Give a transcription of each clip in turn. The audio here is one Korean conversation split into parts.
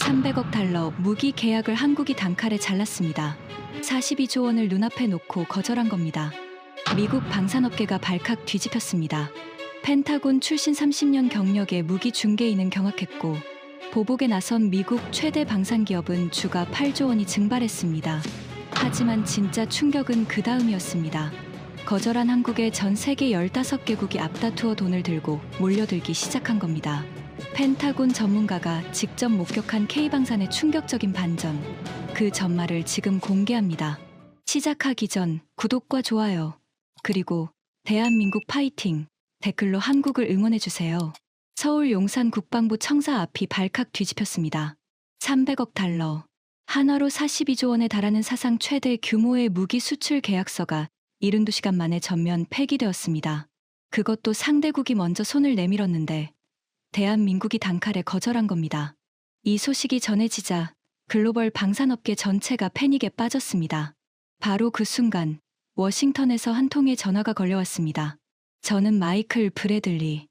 300억 달러 무기 계약을 한국이 단칼에 잘랐습니다. 42조 원을 눈앞에 놓고 거절한 겁니다. 미국 방산업계가 발칵 뒤집혔습니다. 펜타곤 출신 30년 경력의 무기 중개인은 경악했고, 보복에 나선 미국 최대 방산기업은 주가 8조 원이 증발했습니다. 하지만 진짜 충격은 그 다음이었습니다. 거절한 한국에 전 세계 15개국이 앞다투어 돈을 들고 몰려들기 시작한 겁니다. 펜타곤 전문가가 직접 목격한 K방산의 충격적인 반전, 그 전말을 지금 공개합니다. 시작하기 전 구독과 좋아요, 그리고 대한민국 파이팅 댓글로 한국을 응원해주세요. 서울 용산 국방부 청사 앞이 발칵 뒤집혔습니다. 300억 달러, 한화로 42조 원에 달하는 사상 최대 규모의 무기 수출 계약서가 72시간 만에 전면 폐기되었습니다. 그것도 상대국이 먼저 손을 내밀었는데 대한민국이 단칼에 거절한 겁니다. 이 소식이 전해지자 글로벌 방산업계 전체가 패닉에 빠졌습니다. 바로 그 순간 워싱턴에서 한 통의 전화가 걸려왔습니다. 저는 마이클 브래들리,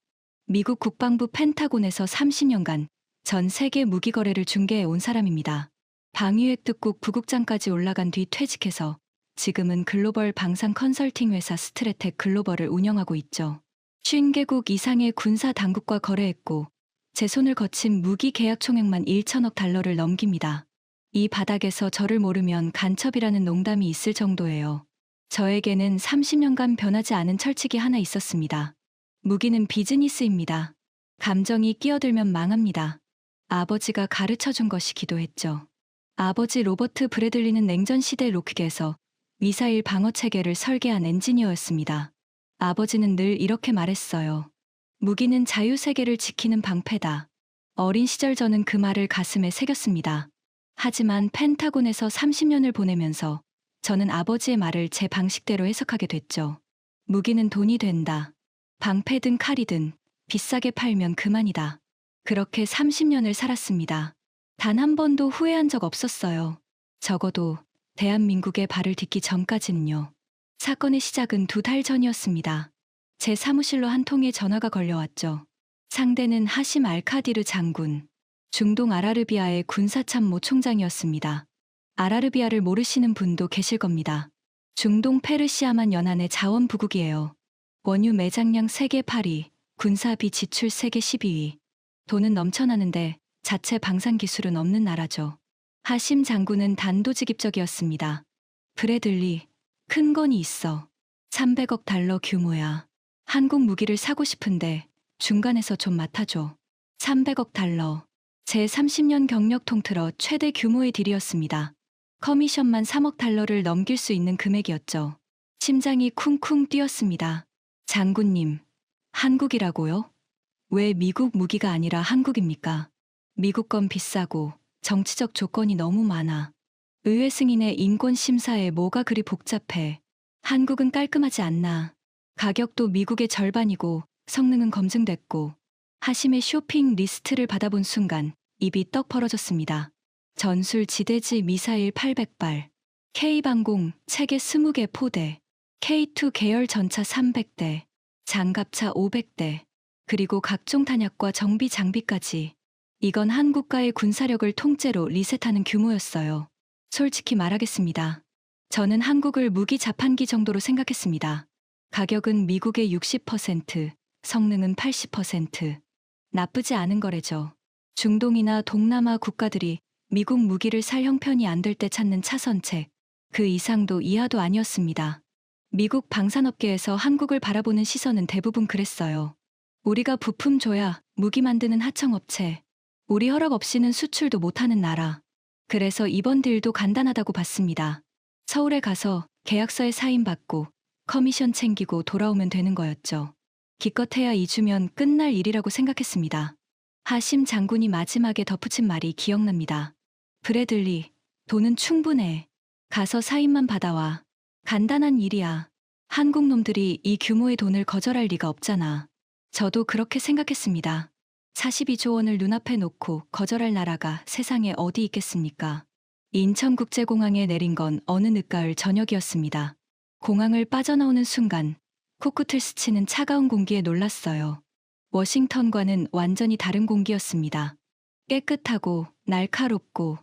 미국 국방부 펜타곤에서 30년간 전 세계 무기 거래를 중개해 온 사람입니다. 방위획득국 부국장까지 올라간 뒤 퇴직해서 지금은 글로벌 방산 컨설팅 회사 스트레텍 글로벌을 운영하고 있죠. 50개국 이상의 군사 당국과 거래했고 제 손을 거친 무기 계약 총액만 1천억 달러를 넘깁니다. 이 바닥에서 저를 모르면 간첩이라는 농담이 있을 정도예요. 저에게는 30년간 변하지 않은 철칙이 하나 있었습니다. 무기는 비즈니스입니다. 감정이 끼어들면 망합니다. 아버지가 가르쳐준 것이기도 했죠. 아버지 로버트 브래들리는 냉전 시대 록히드에서 미사일 방어 체계를 설계한 엔지니어였습니다. 아버지는 늘 이렇게 말했어요. 무기는 자유세계를 지키는 방패다. 어린 시절 저는 그 말을 가슴에 새겼습니다. 하지만 펜타곤에서 30년을 보내면서 저는 아버지의 말을 제 방식대로 해석하게 됐죠. 무기는 돈이 된다. 방패든 칼이든 비싸게 팔면 그만이다. 그렇게 30년을 살았습니다. 단 한 번도 후회한 적 없었어요. 적어도 대한민국에 발을 딛기 전까지는요. 사건의 시작은 2달 전이었습니다. 제 사무실로 한 통의 전화가 걸려왔죠. 상대는 하심 알카디르 장군, 중동 아라르비아의 군사참모 총장이었습니다. 아라르비아를 모르시는 분도 계실 겁니다. 중동 페르시아만 연안의 자원부국이에요. 원유 매장량 세계 8위, 군사비 지출 세계 12위. 돈은 넘쳐나는데 자체 방산 기술은 없는 나라죠. 하심 장군은 단도직입적이었습니다. 브래들리, 큰 건이 있어. 300억 달러 규모야. 한국 무기를 사고 싶은데 중간에서 좀 맡아줘. 300억 달러. 제 30년 경력 통틀어 최대 규모의 딜이었습니다. 커미션만 3억 달러를 넘길 수 있는 금액이었죠. 심장이 쿵쿵 뛰었습니다. 장군님, 한국이라고요? 왜 미국 무기가 아니라 한국입니까? 미국 건 비싸고 정치적 조건이 너무 많아. 의회 승인의 인권 심사에 뭐가 그리 복잡해. 한국은 깔끔하지 않나. 가격도 미국의 절반이고 성능은 검증됐고. 하심의 쇼핑 리스트를 받아본 순간 입이 떡 벌어졌습니다. 전술 지대지 미사일 800발, K방공 체계 20개 포대, K2 계열 전차 300대, 장갑차 500대, 그리고 각종 탄약과 정비 장비까지. 이건 한국과의 군사력을 통째로 리셋하는 규모였어요. 솔직히 말하겠습니다. 저는 한국을 무기 자판기 정도로 생각했습니다. 가격은 미국의 60%, 성능은 80%. 나쁘지 않은 거래죠. 중동이나 동남아 국가들이 미국 무기를 살 형편이 안 될 때 찾는 차선책, 그 이상도 이하도 아니었습니다. 미국 방산업계에서 한국을 바라보는 시선은 대부분 그랬어요. 우리가 부품 줘야 무기 만드는 하청업체, 우리 허락 없이는 수출도 못하는 나라. 그래서 이번 딜도 간단하다고 봤습니다. 서울에 가서 계약서에 사인받고 커미션 챙기고 돌아오면 되는 거였죠. 기껏해야 2주면 끝날 일이라고 생각했습니다. 하심 장군이 마지막에 덧붙인 말이 기억납니다. 브래들리, 돈은 충분해. 가서 사인만 받아와. 간단한 일이야. 한국 놈들이 이 규모의 돈을 거절할 리가 없잖아. 저도 그렇게 생각했습니다. 42조 원을 눈앞에 놓고 거절할 나라가 세상에 어디 있겠습니까? 인천국제공항에 내린 건 어느 늦가을 저녁이었습니다. 공항을 빠져나오는 순간 코끝을 스치는 차가운 공기에 놀랐어요. 워싱턴과는 완전히 다른 공기였습니다. 깨끗하고 날카롭고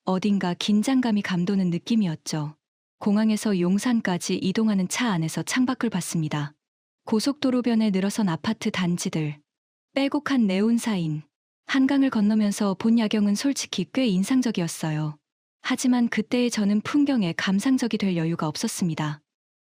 어딘가 긴장감이 감도는 느낌이었죠. 공항에서 용산까지 이동하는 차 안에서 창밖을 봤습니다. 고속도로변에 늘어선 아파트 단지들, 빼곡한 네온사인, 한강을 건너면서 본 야경은 솔직히 꽤 인상적이었어요. 하지만 그때의 저는 풍경에 감상적이 될 여유가 없었습니다.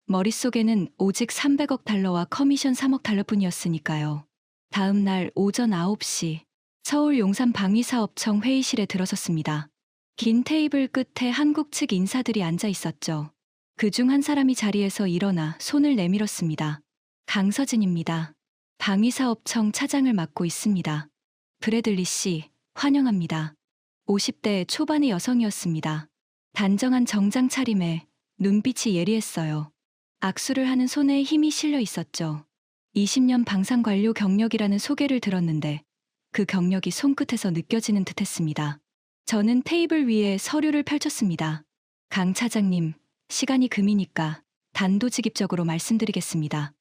머릿속에는 오직 300억 달러와 커미션 3억 달러뿐이었으니까요. 다음 날 오전 9시 서울 용산 방위사업청 회의실에 들어섰습니다. 긴 테이블 끝에 한국 측 인사들이 앉아 있었죠. 그중 한 사람이 자리에서 일어나 손을 내밀었습니다. 강서진입니다. 방위사업청 차장을 맡고 있습니다. 브래들리 씨, 환영합니다. 50대 초반의 여성이었습니다. 단정한 정장 차림에 눈빛이 예리했어요. 악수를 하는 손에 힘이 실려 있었죠. 20년 방산관료 경력이라는 소개를 들었는데 그 경력이 손끝에서 느껴지는 듯했습니다. 저는 테이블 위에 서류를 펼쳤습니다. 강 차장님, 시간이 금이니까 단도직입적으로 말씀드리겠습니다.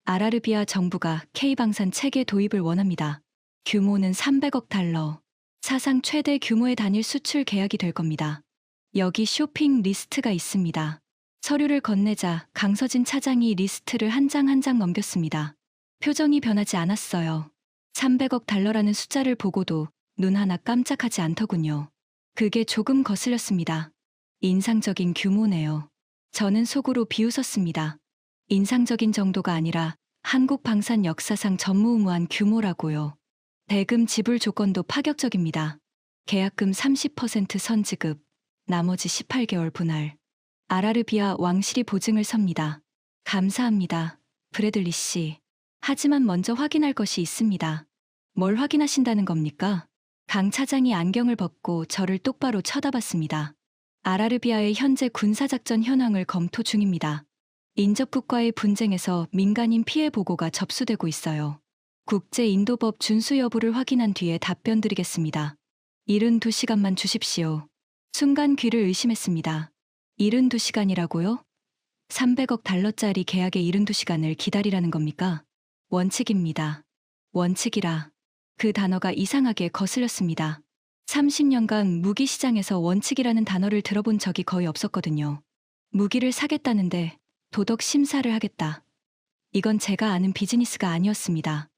아라르비아 정부가 K방산 체계 도입을 원합니다. 규모는 300억 달러. 사상 최대 규모의 단일 수출 계약이 될 겁니다. 여기 쇼핑 리스트가 있습니다. 서류를 건네자 강서진 차장이 리스트를 한 장 한 장 넘겼습니다. 표정이 변하지 않았어요. 300억 달러라는 숫자를 보고도 눈 하나 깜짝하지 않더군요. 그게 조금 거슬렸습니다. 인상적인 규모네요. 저는 속으로 비웃었습니다. 인상적인 정도가 아니라 한국 방산 역사상 전무후무한 규모라고요. 대금 지불 조건도 파격적입니다. 계약금 30% 선지급, 나머지 18개월 분할. 아라르비아 왕실이 보증을 섭니다. 감사합니다, 브래들리 씨. 하지만 먼저 확인할 것이 있습니다. 뭘 확인하신다는 겁니까? 강 차장이 안경을 벗고 저를 똑바로 쳐다봤습니다. 아라르비아의 현재 군사작전 현황을 검토 중입니다. 인접국과의 분쟁에서 민간인 피해 보고가 접수되고 있어요. 국제인도법 준수 여부를 확인한 뒤에 답변 드리겠습니다. 72시간만 주십시오. 순간 귀를 의심했습니다. 72시간이라고요? 300억 달러짜리 계약의 72시간을 기다리라는 겁니까? 원칙입니다. 원칙이라. 그 단어가 이상하게 거슬렸습니다. 30년간 무기 시장에서 원칙이라는 단어를 들어본 적이 거의 없었거든요. 무기를 사겠다는데 도덕 심사를 하겠다. 이건 제가 아는 비즈니스가 아니었습니다.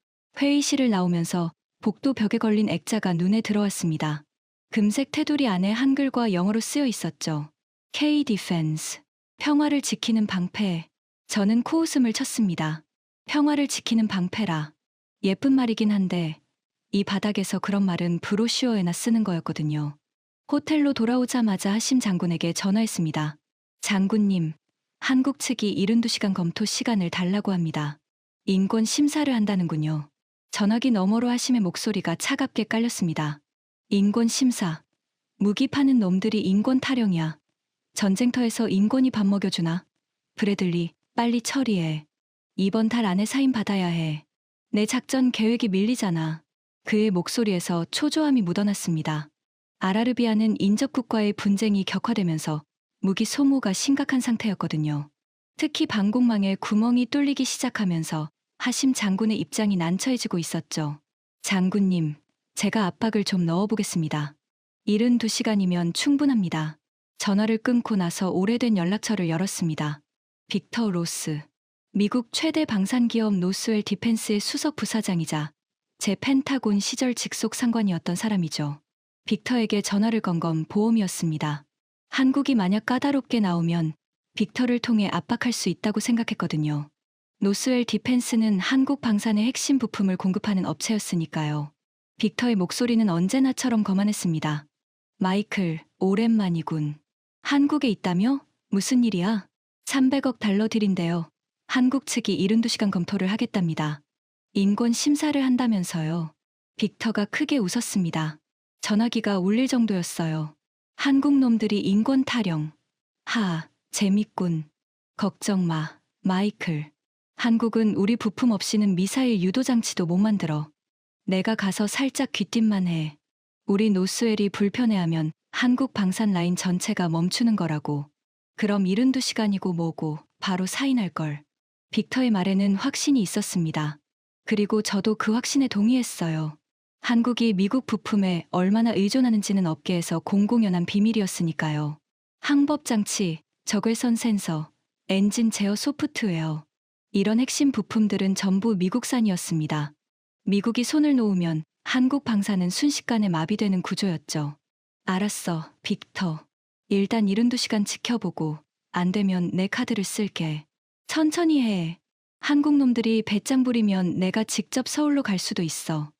회의실을 나오면서 복도 벽에 걸린 액자가 눈에 들어왔습니다. 금색 테두리 안에 한글과 영어로 쓰여 있었죠. K-Defense. 평화를 지키는 방패. 저는 코웃음을 쳤습니다. 평화를 지키는 방패라. 예쁜 말이긴 한데 이 바닥에서 그런 말은 브로슈어에나 쓰는 거였거든요. 호텔로 돌아오자마자 하심 장군에게 전화했습니다. 장군님, 한국 측이 72시간 검토 시간을 달라고 합니다. 인권 심사를 한다는군요. 전화기 너머로 하심의 목소리가 차갑게 깔렸습니다. 인권 심사. 무기 파는 놈들이 인권 타령이야. 전쟁터에서 인권이 밥 먹여주나? 브래들리, 빨리 처리해. 이번 달 안에 사인 받아야 해. 내 작전 계획이 밀리잖아. 그의 목소리에서 초조함이 묻어났습니다. 아라르비아는 인접국과의 분쟁이 격화되면서 무기 소모가 심각한 상태였거든요. 특히 방공망에 구멍이 뚫리기 시작하면서 하심 장군의 입장이 난처해지고 있었죠. 장군님, 제가 압박을 좀 넣어보겠습니다. 72시간이면 충분합니다. 전화를 끊고 나서 오래된 연락처를 열었습니다. 빅터 로스. 미국 최대 방산기업 노스웰 디펜스의 수석 부사장이자 제 펜타곤 시절 직속 상관이었던 사람이죠. 빅터에게 전화를 건 건 보험이었습니다. 한국이 만약 까다롭게 나오면 빅터를 통해 압박할 수 있다고 생각했거든요. 노스웰 디펜스는 한국 방산의 핵심 부품을 공급하는 업체였으니까요. 빅터의 목소리는 언제나처럼 거만했습니다. 마이클, 오랜만이군. 한국에 있다며? 무슨 일이야? 300억 달러 딜인데요. 한국 측이 72시간 검토를 하겠답니다. 인권 심사를 한다면서요. 빅터가 크게 웃었습니다. 전화기가 울릴 정도였어요. 한국 놈들이 인권 타령. 재밌군. 걱정 마, 마이클. 한국은 우리 부품 없이는 미사일 유도 장치도 못 만들어. 내가 가서 살짝 귀띔만 해. 우리 노스웰이 불편해하면 한국 방산 라인 전체가 멈추는 거라고. 그럼 72시간이고 뭐고 바로 사인할 걸. 빅터의 말에는 확신이 있었습니다. 그리고 저도 그 확신에 동의했어요. 한국이 미국 부품에 얼마나 의존하는지는 업계에서 공공연한 비밀이었으니까요. 항법장치, 적외선 센서, 엔진 제어 소프트웨어. 이런 핵심 부품들은 전부 미국산이었습니다. 미국이 손을 놓으면 한국 방사는 순식간에 마비되는 구조였죠. 알았어, 빅터. 일단 72시간 지켜보고 안 되면 내 카드를 쓸게. 천천히 해. 한국 놈들이 배짱 부리면 내가 직접 서울로 갈 수도 있어.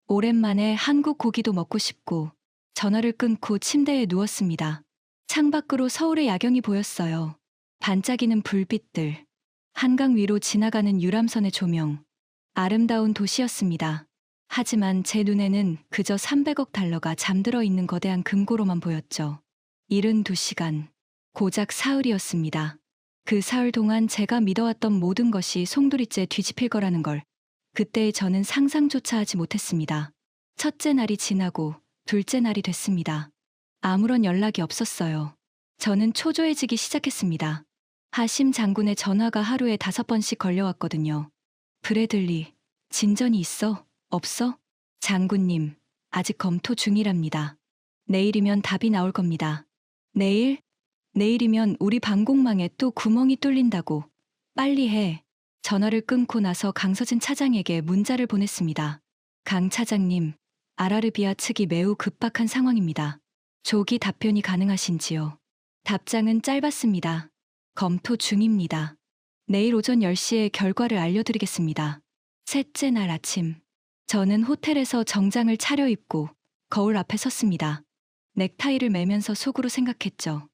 오랜만에 한국 고기도 먹고 싶고 전화를 끊고 침대에 누웠습니다. 창밖으로 서울의 야경이 보였어요. 반짝이는 불빛들. 한강 위로 지나가는 유람선의 조명. 아름다운 도시였습니다. 하지만 제 눈에는 그저 300억 달러가 잠들어 있는 거대한 금고로만 보였죠. 72시간. 고작 사흘이었습니다. 그 사흘 동안 제가 믿어왔던 모든 것이 송두리째 뒤집힐 거라는 걸 그때의 저는 상상조차 하지 못했습니다. 첫째 날이 지나고 둘째 날이 됐습니다. 아무런 연락이 없었어요. 저는 초조해지기 시작했습니다. 하심 장군의 전화가 하루에 5번씩 걸려왔거든요. 브래들리, 진전이 있어? 없어? 장군님, 아직 검토 중이랍니다. 내일이면 답이 나올 겁니다. 내일? 내일이면 우리 방공망에 또 구멍이 뚫린다고. 빨리 해. 전화를 끊고 나서 강서진 차장에게 문자를 보냈습니다. 강 차장님, 아라르비아 측이 매우 급박한 상황입니다. 조기 답변이 가능하신지요? 답장은 짧았습니다. 검토 중입니다. 내일 오전 10시에 결과를 알려드리겠습니다. 셋째 날 아침, 저는 호텔에서 정장을 차려입고 거울 앞에 섰습니다. 넥타이를 매면서 속으로 생각했죠.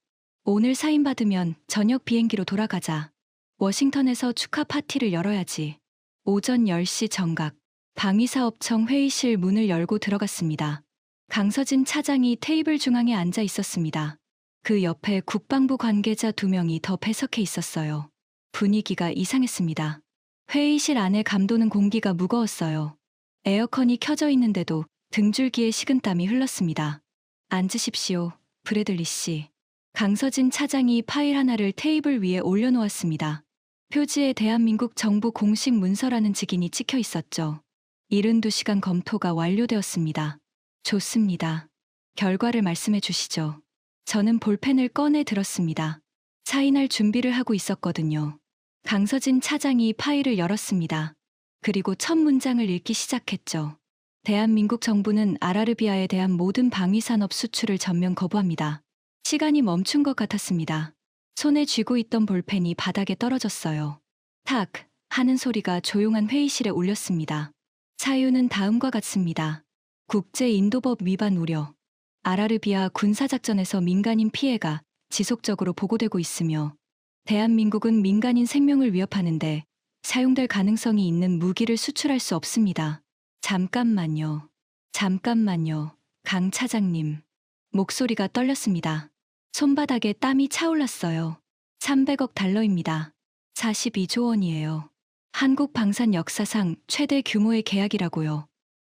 오늘 사인받으면 저녁 비행기로 돌아가자. 워싱턴에서 축하 파티를 열어야지. 오전 10시 정각, 방위사업청 회의실 문을 열고 들어갔습니다. 강서진 차장이 테이블 중앙에 앉아 있었습니다. 그 옆에 국방부 관계자 2명이 더 배석해 있었어요. 분위기가 이상했습니다. 회의실 안에 감도는 공기가 무거웠어요. 에어컨이 켜져 있는데도 등줄기에 식은땀이 흘렀습니다. 앉으십시오, 브래들리 씨. 강서진 차장이 파일 하나를 테이블 위에 올려놓았습니다. 표지에 대한민국 정부 공식 문서라는 직인이 찍혀 있었죠. 72시간 검토가 완료되었습니다. 좋습니다. 결과를 말씀해 주시죠. 저는 볼펜을 꺼내 들었습니다. 사인할 준비를 하고 있었거든요. 강서진 차장이 파일을 열었습니다. 그리고 첫 문장을 읽기 시작했죠. 대한민국 정부는 아라르비아에 대한 모든 방위산업 수출을 전면 거부합니다. 시간이 멈춘 것 같았습니다. 손에 쥐고 있던 볼펜이 바닥에 떨어졌어요. 탁 하는 소리가 조용한 회의실에 울렸습니다. 사유는 다음과 같습니다. 국제인도법 위반 우려. 아라르비아 군사작전에서 민간인 피해가 지속적으로 보고되고 있으며 대한민국은 민간인 생명을 위협하는데 사용될 가능성이 있는 무기를 수출할 수 없습니다. 잠깐만요. 강 차장님. 목소리가 떨렸습니다. 손바닥에 땀이 차올랐어요. 300억 달러입니다. 42조 원이에요. 한국 방산 역사상 최대 규모의 계약이라고요.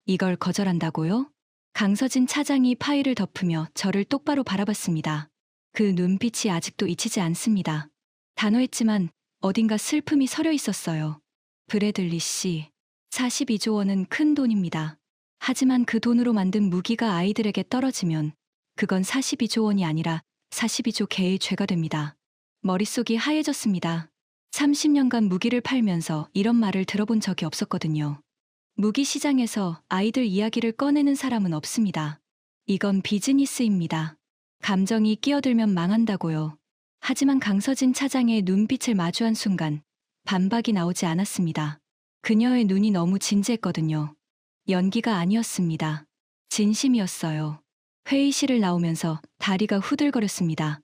이걸 거절한다고요? 강서진 차장이 파일을 덮으며 저를 똑바로 바라봤습니다. 그 눈빛이 아직도 잊히지 않습니다. 단호했지만 어딘가 슬픔이 서려 있었어요. 브래들리 씨, 42조 원은 큰 돈입니다. 하지만 그 돈으로 만든 무기가 아이들에게 떨어지면 그건 42조 원이 아니라 42조 개의 죄가 됩니다. 머릿속이 하얘졌습니다. 30년간 무기를 팔면서 이런 말을 들어본 적이 없었거든요. 무기 시장에서 아이들 이야기를 꺼내는 사람은 없습니다. 이건 비즈니스입니다. 감정이 끼어들면 망한다고요. 하지만 강서진 차장의 눈빛을 마주한 순간 반박이 나오지 않았습니다. 그녀의 눈이 너무 진지했거든요. 연기가 아니었습니다. 진심이었어요. 회의실을 나오면서 다리가 후들거렸습니다.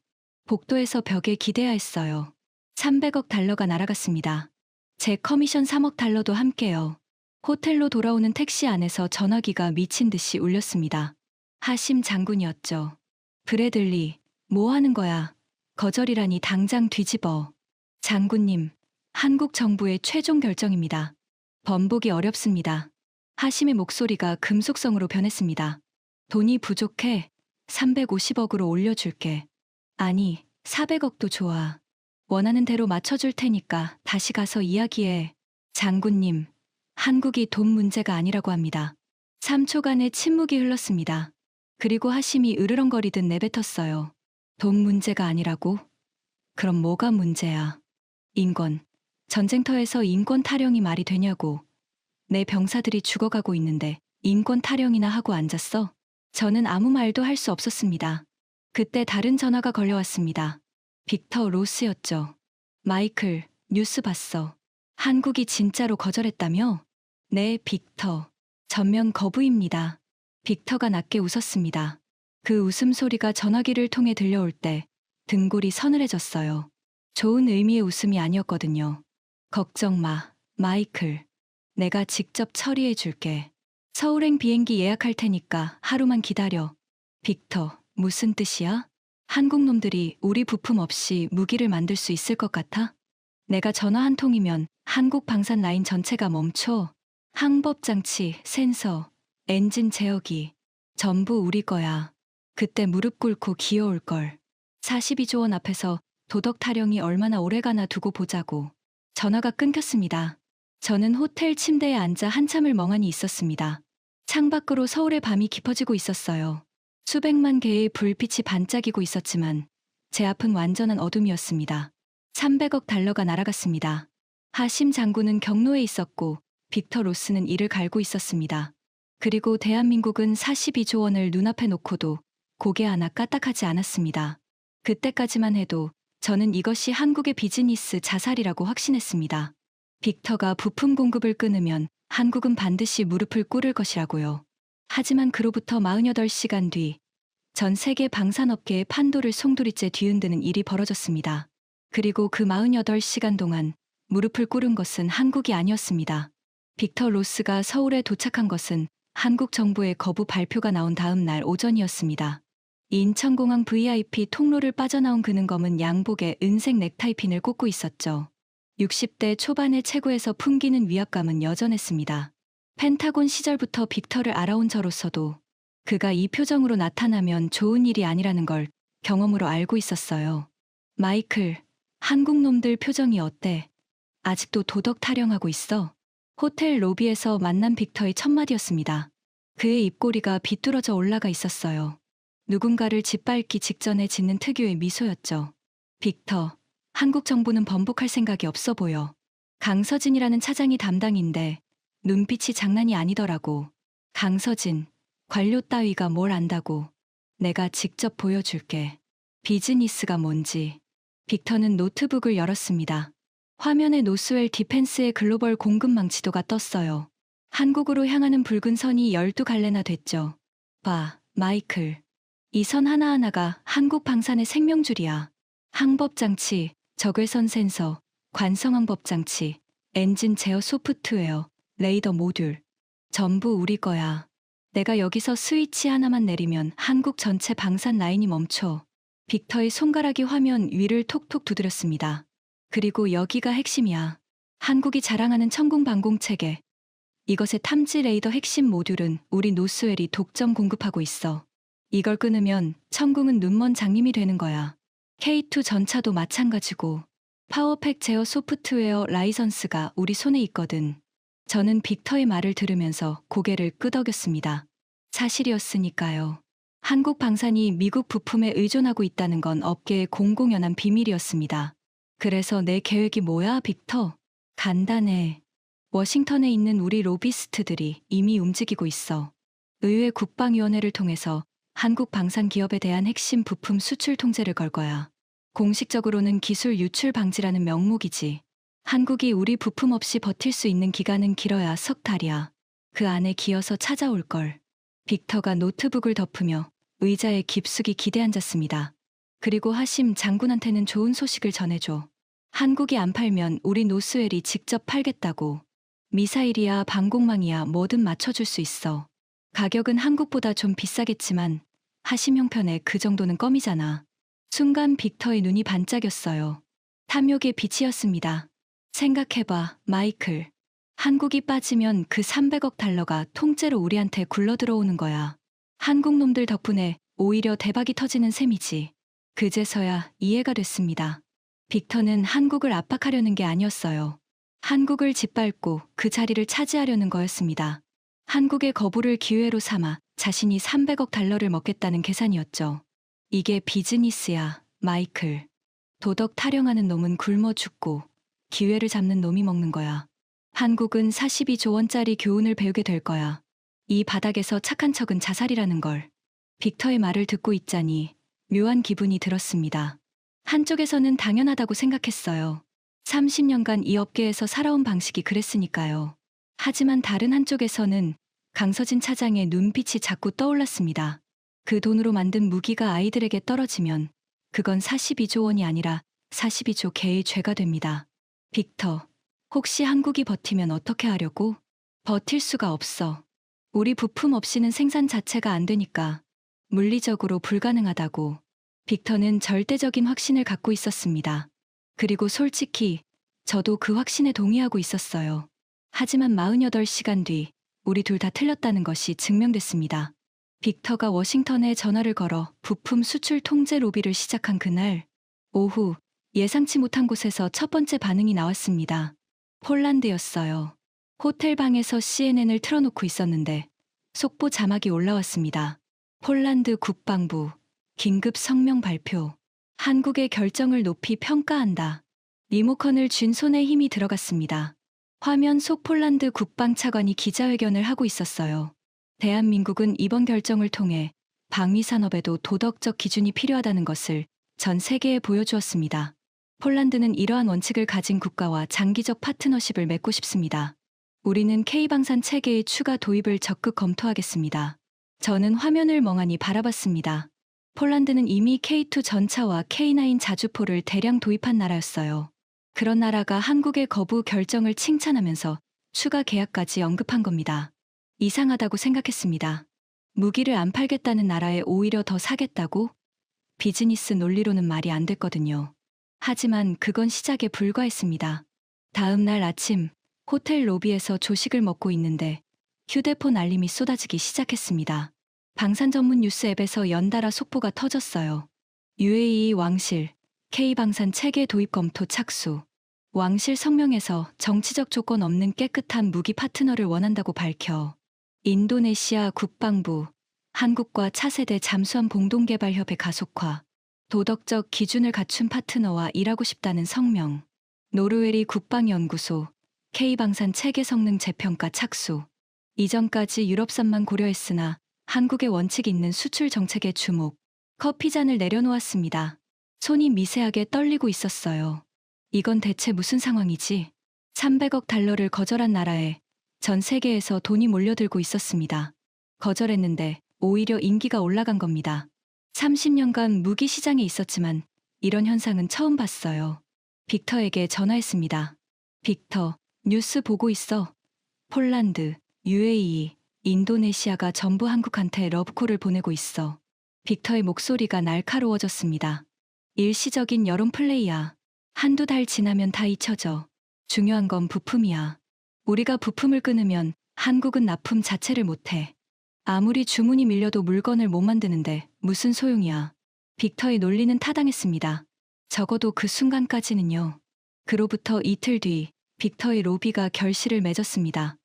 복도에서 벽에 기대야 했어요. 300억 달러가 날아갔습니다. 제 커미션 3억 달러도 함께요. 호텔로 돌아오는 택시 안에서 전화기가 미친 듯이 울렸습니다. 하심 장군이었죠. 브래들리, 뭐 하는 거야? 거절이라니 당장 뒤집어. 장군님, 한국 정부의 최종 결정입니다. 번복이 어렵습니다. 하심의 목소리가 금속성으로 변했습니다. 돈이 부족해. 350억으로 올려줄게. 아니, 400억도 좋아. 원하는 대로 맞춰줄 테니까 다시 가서 이야기해. 장군님, 한국이 돈 문제가 아니라고 합니다. 3초간의 침묵이 흘렀습니다. 그리고 하심이 으르렁거리듯 내뱉었어요. 돈 문제가 아니라고? 그럼 뭐가 문제야? 인권. 전쟁터에서 인권 타령이 말이 되냐고. 내 병사들이 죽어가고 있는데 인권 타령이나 하고 앉았어? 저는 아무 말도 할 수 없었습니다. 그때 다른 전화가 걸려왔습니다. 빅터 로스였죠. 마이클, 뉴스 봤어. 한국이 진짜로 거절했다며? 네, 빅터. 전면 거부입니다. 빅터가 낮게 웃었습니다. 그 웃음소리가 전화기를 통해 들려올 때 등골이 서늘해졌어요. 좋은 의미의 웃음이 아니었거든요. 걱정 마, 마이클. 내가 직접 처리해 줄게. 서울행 비행기 예약할 테니까 하루만 기다려. 빅터, 무슨 뜻이야? 한국 놈들이 우리 부품 없이 무기를 만들 수 있을 것 같아? 내가 전화 한 통이면 한국 방산 라인 전체가 멈춰. 항법장치, 센서, 엔진 제어기. 전부 우리 거야. 그때 무릎 꿇고 기어올걸. 42조 원 앞에서 도덕 타령이 얼마나 오래가나 두고 보자고. 전화가 끊겼습니다. 저는 호텔 침대에 앉아 한참을 멍하니 있었습니다. 창밖으로 서울의 밤이 깊어지고 있었어요. 수백만 개의 불빛이 반짝이고 있었지만 제 앞은 완전한 어둠이었습니다. 300억 달러가 날아갔습니다. 하심 장군은 경로에 있었고 빅터 로스는 이를 갈고 있었습니다. 그리고 대한민국은 42조 원을 눈앞에 놓고도 고개 하나 까딱하지 않았습니다. 그때까지만 해도 저는 이것이 한국의 비즈니스 자살이라고 확신했습니다. 빅터가 부품 공급을 끊으면 한국은 반드시 무릎을 꿇을 것이라고요. 하지만 그로부터 48시간 뒤 전 세계 방산업계의 판도를 송두리째 뒤흔드는 일이 벌어졌습니다. 그리고 그 48시간 동안 무릎을 꿇은 것은 한국이 아니었습니다. 빅터 로스가 서울에 도착한 것은 한국 정부의 거부 발표가 나온 다음 날 오전이었습니다. 인천공항 VIP 통로를 빠져나온 그는 검은 양복에 은색 넥타이핀을 꽂고 있었죠. 60대 초반의 체구에서 풍기는 위압감은 여전했습니다. 펜타곤 시절부터 빅터를 알아온 저로서도 그가 이 표정으로 나타나면 좋은 일이 아니라는 걸 경험으로 알고 있었어요. 마이클, 한국 놈들 표정이 어때? 아직도 도덕 타령하고 있어? 호텔 로비에서 만난 빅터의 첫 마디였습니다. 그의 입꼬리가 비뚤어져 올라가 있었어요. 누군가를 짓밟기 직전에 짓는 특유의 미소였죠. 빅터, 한국 정부는 번복할 생각이 없어 보여. 강서진이라는 차장이 담당인데 눈빛이 장난이 아니더라고. 강서진, 관료 따위가 뭘 안다고. 내가 직접 보여줄게. 비즈니스가 뭔지. 빅터는 노트북을 열었습니다. 화면에 노스웰 디펜스의 글로벌 공급망 지도가 떴어요. 한국으로 향하는 붉은 선이 12갈래나 됐죠. 봐, 마이클. 이 선 하나하나가 한국 방산의 생명줄이야. 항법장치, 적외선 센서, 관성항법장치, 엔진 제어 소프트웨어, 레이더 모듈. 전부 우리 거야. 내가 여기서 스위치 하나만 내리면 한국 전체 방산 라인이 멈춰. 빅터의 손가락이 화면 위를 톡톡 두드렸습니다. 그리고 여기가 핵심이야. 한국이 자랑하는 천궁방공체계. 이것의 탐지 레이더 핵심 모듈은 우리 노스웰이 독점 공급하고 있어. 이걸 끊으면 천궁은 눈먼 장님이 되는 거야. K2 전차도 마찬가지고. 파워팩 제어 소프트웨어 라이선스가 우리 손에 있거든. 저는 빅터의 말을 들으면서 고개를 끄덕였습니다. 사실이었으니까요. 한국 방산이 미국 부품에 의존하고 있다는 건 업계의 공공연한 비밀이었습니다. 그래서 내 계획이 뭐야, 빅터? 간단해. 워싱턴에 있는 우리 로비스트들이 이미 움직이고 있어. 의회 국방위원회를 통해서 한국 방산 기업에 대한 핵심 부품 수출 통제를 걸 거야. 공식적으로는 기술 유출 방지라는 명목이지. 한국이 우리 부품 없이 버틸 수 있는 기간은 길어야 석 달이야. 그 안에 기어서 찾아올걸. 빅터가 노트북을 덮으며 의자에 깊숙이 기대앉았습니다. 그리고 하심 장군한테는 좋은 소식을 전해줘. 한국이 안 팔면 우리 노스웰이 직접 팔겠다고. 미사일이야 방공망이야 뭐든 맞춰줄 수 있어. 가격은 한국보다 좀 비싸겠지만 하심 형편에 그 정도는 껌이잖아. 순간 빅터의 눈이 반짝였어요. 탐욕의 빛이었습니다. 생각해봐, 마이클. 한국이 빠지면 그 300억 달러가 통째로 우리한테 굴러들어오는 거야. 한국 놈들 덕분에 오히려 대박이 터지는 셈이지. 그제서야 이해가 됐습니다. 빅터는 한국을 압박하려는 게 아니었어요. 한국을 짓밟고 그 자리를 차지하려는 거였습니다. 한국의 거부를 기회로 삼아 자신이 300억 달러를 먹겠다는 계산이었죠. 이게 비즈니스야, 마이클. 도덕 타령하는 놈은 굶어 죽고 기회를 잡는 놈이 먹는 거야. 한국은 42조 원짜리 교훈을 배우게 될 거야. 이 바닥에서 착한 척은 자살이라는 걸. 빅터의 말을 듣고 있자니 묘한 기분이 들었습니다. 한쪽에서는 당연하다고 생각했어요. 30년간 이 업계에서 살아온 방식이 그랬으니까요. 하지만 다른 한쪽에서는 강서진 차장의 눈빛이 자꾸 떠올랐습니다. 그 돈으로 만든 무기가 아이들에게 떨어지면 그건 42조 원이 아니라 42조 개의 죄가 됩니다. 빅터, 혹시 한국이 버티면 어떻게 하려고? 버틸 수가 없어. 우리 부품 없이는 생산 자체가 안 되니까 물리적으로 불가능하다고. 빅터는 절대적인 확신을 갖고 있었습니다. 그리고 솔직히 저도 그 확신에 동의하고 있었어요. 하지만 48시간 뒤 우리 둘 다 틀렸다는 것이 증명됐습니다. 빅터가 워싱턴에 전화를 걸어 부품 수출 통제 로비를 시작한 그날 오후 예상치 못한 곳에서 첫 번째 반응이 나왔습니다. 폴란드였어요. 호텔 방에서 CNN을 틀어놓고 있었는데 속보 자막이 올라왔습니다. 폴란드 국방부 긴급 성명 발표. 한국의 결정을 높이 평가한다. 리모컨을 쥔 손에 힘이 들어갔습니다. 화면 속 폴란드 국방차관이 기자회견을 하고 있었어요. 대한민국은 이번 결정을 통해 방위산업에도 도덕적 기준이 필요하다는 것을 전 세계에 보여주었습니다. 폴란드는 이러한 원칙을 가진 국가와 장기적 파트너십을 맺고 싶습니다. 우리는 K방산 체계의 추가 도입을 적극 검토하겠습니다. 저는 화면을 멍하니 바라봤습니다. 폴란드는 이미 K2 전차와 K9 자주포를 대량 도입한 나라였어요. 그런 나라가 한국의 거부 결정을 칭찬하면서 추가 계약까지 언급한 겁니다. 이상하다고 생각했습니다. 무기를 안 팔겠다는 나라에 오히려 더 사겠다고? 비즈니스 논리로는 말이 안 됐거든요. 하지만 그건 시작에 불과했습니다. 다음 날 아침 호텔 로비에서 조식을 먹고 있는데 휴대폰 알림이 쏟아지기 시작했습니다. 방산 전문 뉴스 앱에서 연달아 속보가 터졌어요. UAE 왕실, K방산 체계 도입 검토 착수. 왕실 성명에서 정치적 조건 없는 깨끗한 무기 파트너를 원한다고 밝혀 인도네시아 국방부, 한국과 차세대 잠수함 공동개발협의 가속화, 도덕적 기준을 갖춘 파트너와 일하고 싶다는 성명, 노르웨이 국방연구소, K방산 체계 성능 재평가 착수. 이전까지 유럽산만 고려했으나 한국의 원칙 있는 수출 정책에 주목. 커피잔을 내려놓았습니다. 손이 미세하게 떨리고 있었어요. 이건 대체 무슨 상황이지? 300억 달러를 거절한 나라에 전 세계에서 돈이 몰려들고 있었습니다. 거절했는데 오히려 인기가 올라간 겁니다. 30년간 무기 시장에 있었지만 이런 현상은 처음 봤어요. 빅터에게 전화했습니다. 빅터, 뉴스 보고 있어. 폴란드, UAE, 인도네시아가 전부 한국한테 러브콜을 보내고 있어. 빅터의 목소리가 날카로워졌습니다. 일시적인 여론 플레이야. 한두 달 지나면 다 잊혀져. 중요한 건 부품이야. 우리가 부품을 끊으면 한국은 납품 자체를 못해. 아무리 주문이 밀려도 물건을 못 만드는데 무슨 소용이야. 빅터의 논리는 타당했습니다. 적어도 그 순간까지는요. 그로부터 이틀 뒤 빅터의 로비가 결실을 맺었습니다.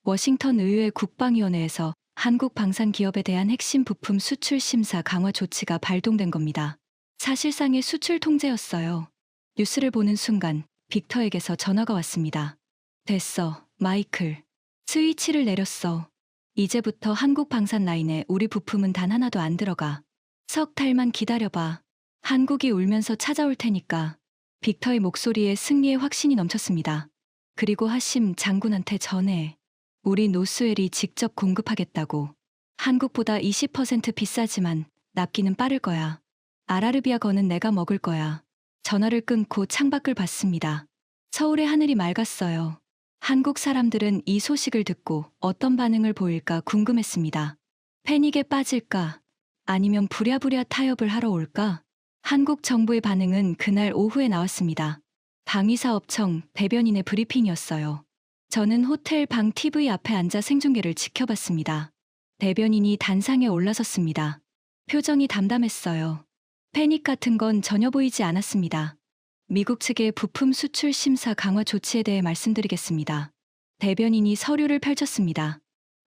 워싱턴 의회 국방위원회에서 한국 방산 기업에 대한 핵심 부품 수출 심사 강화 조치가 발동된 겁니다. 사실상의 수출 통제였어요. 뉴스를 보는 순간 빅터에게서 전화가 왔습니다. 됐어, 마이클. 스위치를 내렸어. 이제부터 한국 방산 라인에 우리 부품은 단 하나도 안 들어가. 석 달만 기다려봐. 한국이 울면서 찾아올 테니까. 빅터의 목소리에 승리의 확신이 넘쳤습니다. 그리고 하심 장군한테 전해. 우리 노스웰이 직접 공급하겠다고. 한국보다 20% 비싸지만 납기는 빠를 거야. 아라르비아 거는 내가 먹을 거야. 전화를 끊고 창밖을 봤습니다. 서울의 하늘이 맑았어요. 한국 사람들은 이 소식을 듣고 어떤 반응을 보일까 궁금했습니다. 패닉에 빠질까? 아니면 부랴부랴 타협을 하러 올까? 한국 정부의 반응은 그날 오후에 나왔습니다. 방위사업청 대변인의 브리핑이었어요. 저는 호텔 방 TV 앞에 앉아 생중계를 지켜봤습니다. 대변인이 단상에 올라섰습니다. 표정이 담담했어요. 패닉 같은 건 전혀 보이지 않았습니다. 미국 측의 부품 수출 심사 강화 조치에 대해 말씀드리겠습니다. 대변인이 서류를 펼쳤습니다.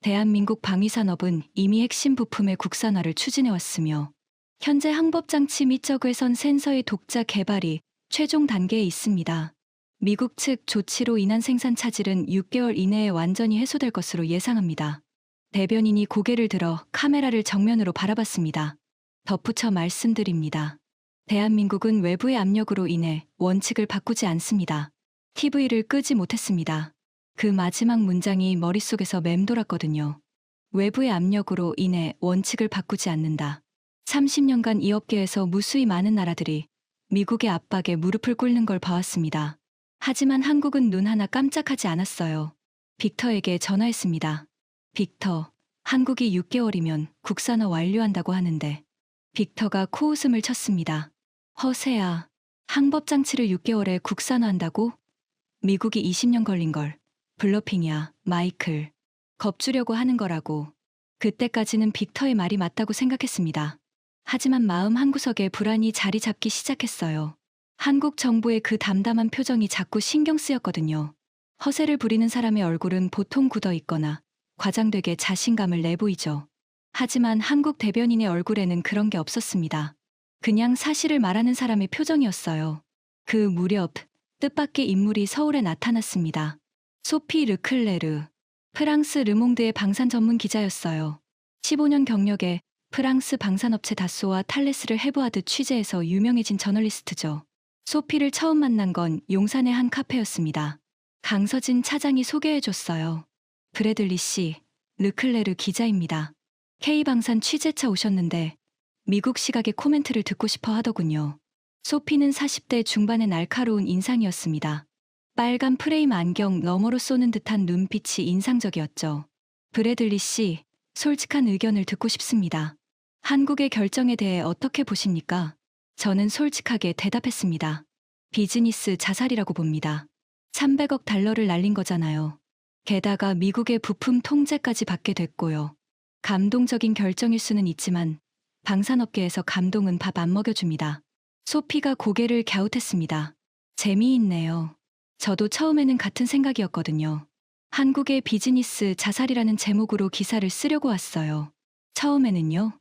대한민국 방위산업은 이미 핵심 부품의 국산화를 추진해왔으며 현재 항법장치 및 저그외선 센서의 독자 개발이 최종 단계에 있습니다. 미국 측 조치로 인한 생산 차질은 6개월 이내에 완전히 해소될 것으로 예상합니다. 대변인이 고개를 들어 카메라를 정면으로 바라봤습니다. 덧붙여 말씀드립니다. 대한민국은 외부의 압력으로 인해 원칙을 바꾸지 않습니다. TV를 끄지 못했습니다. 그 마지막 문장이 머릿속에서 맴돌았거든요. 외부의 압력으로 인해 원칙을 바꾸지 않는다. 30년간 이 업계에서 무수히 많은 나라들이 미국의 압박에 무릎을 꿇는 걸 봐왔습니다. 하지만 한국은 눈 하나 깜짝하지 않았어요. 빅터에게 전화했습니다. 빅터, 한국이 6개월이면 국산화 완료한다고 하는데. 빅터가 코웃음을 쳤습니다. 허세야, 항법장치를 6개월에 국산화한다고? 미국이 20년 걸린 걸. 블러핑이야, 마이클. 겁주려고 하는 거라고. 그때까지는 빅터의 말이 맞다고 생각했습니다. 하지만 마음 한구석에 불안이 자리 잡기 시작했어요. 한국 정부의 그 담담한 표정이 자꾸 신경 쓰였거든요. 허세를 부리는 사람의 얼굴은 보통 굳어 있거나 과장되게 자신감을 내보이죠. 하지만 한국 대변인의 얼굴에는 그런 게 없었습니다. 그냥 사실을 말하는 사람의 표정이었어요. 그 무렵 뜻밖의 인물이 서울에 나타났습니다. 소피 르클레르, 프랑스 르몽드의 방산 전문 기자였어요. 15년 경력에 프랑스 방산업체 다소와 탈레스를 해부하듯 취재해서 유명해진 저널리스트죠. 소피를 처음 만난 건 용산의 한 카페였습니다. 강서진 차장이 소개해줬어요. 브래들리 씨, 르클레르 기자입니다. K방산 취재차 오셨는데 미국 시각의 코멘트를 듣고 싶어 하더군요. 소피는 40대 중반의 날카로운 인상이었습니다. 빨간 프레임 안경 너머로 쏘는 듯한 눈빛이 인상적이었죠. 브래들리 씨, 솔직한 의견을 듣고 싶습니다. 한국의 결정에 대해 어떻게 보십니까? 저는 솔직하게 대답했습니다. 비즈니스 자살이라고 봅니다. 300억 달러를 날린 거잖아요. 게다가 미국의 부품 통제까지 받게 됐고요. 감동적인 결정일 수는 있지만 방산업계에서 감동은 밥 안 먹여줍니다. 소피가 고개를 갸웃했습니다. 재미있네요. 저도 처음에는 같은 생각이었거든요. 한국의 비즈니스 자살이라는 제목으로 기사를 쓰려고 왔어요. 처음에는요?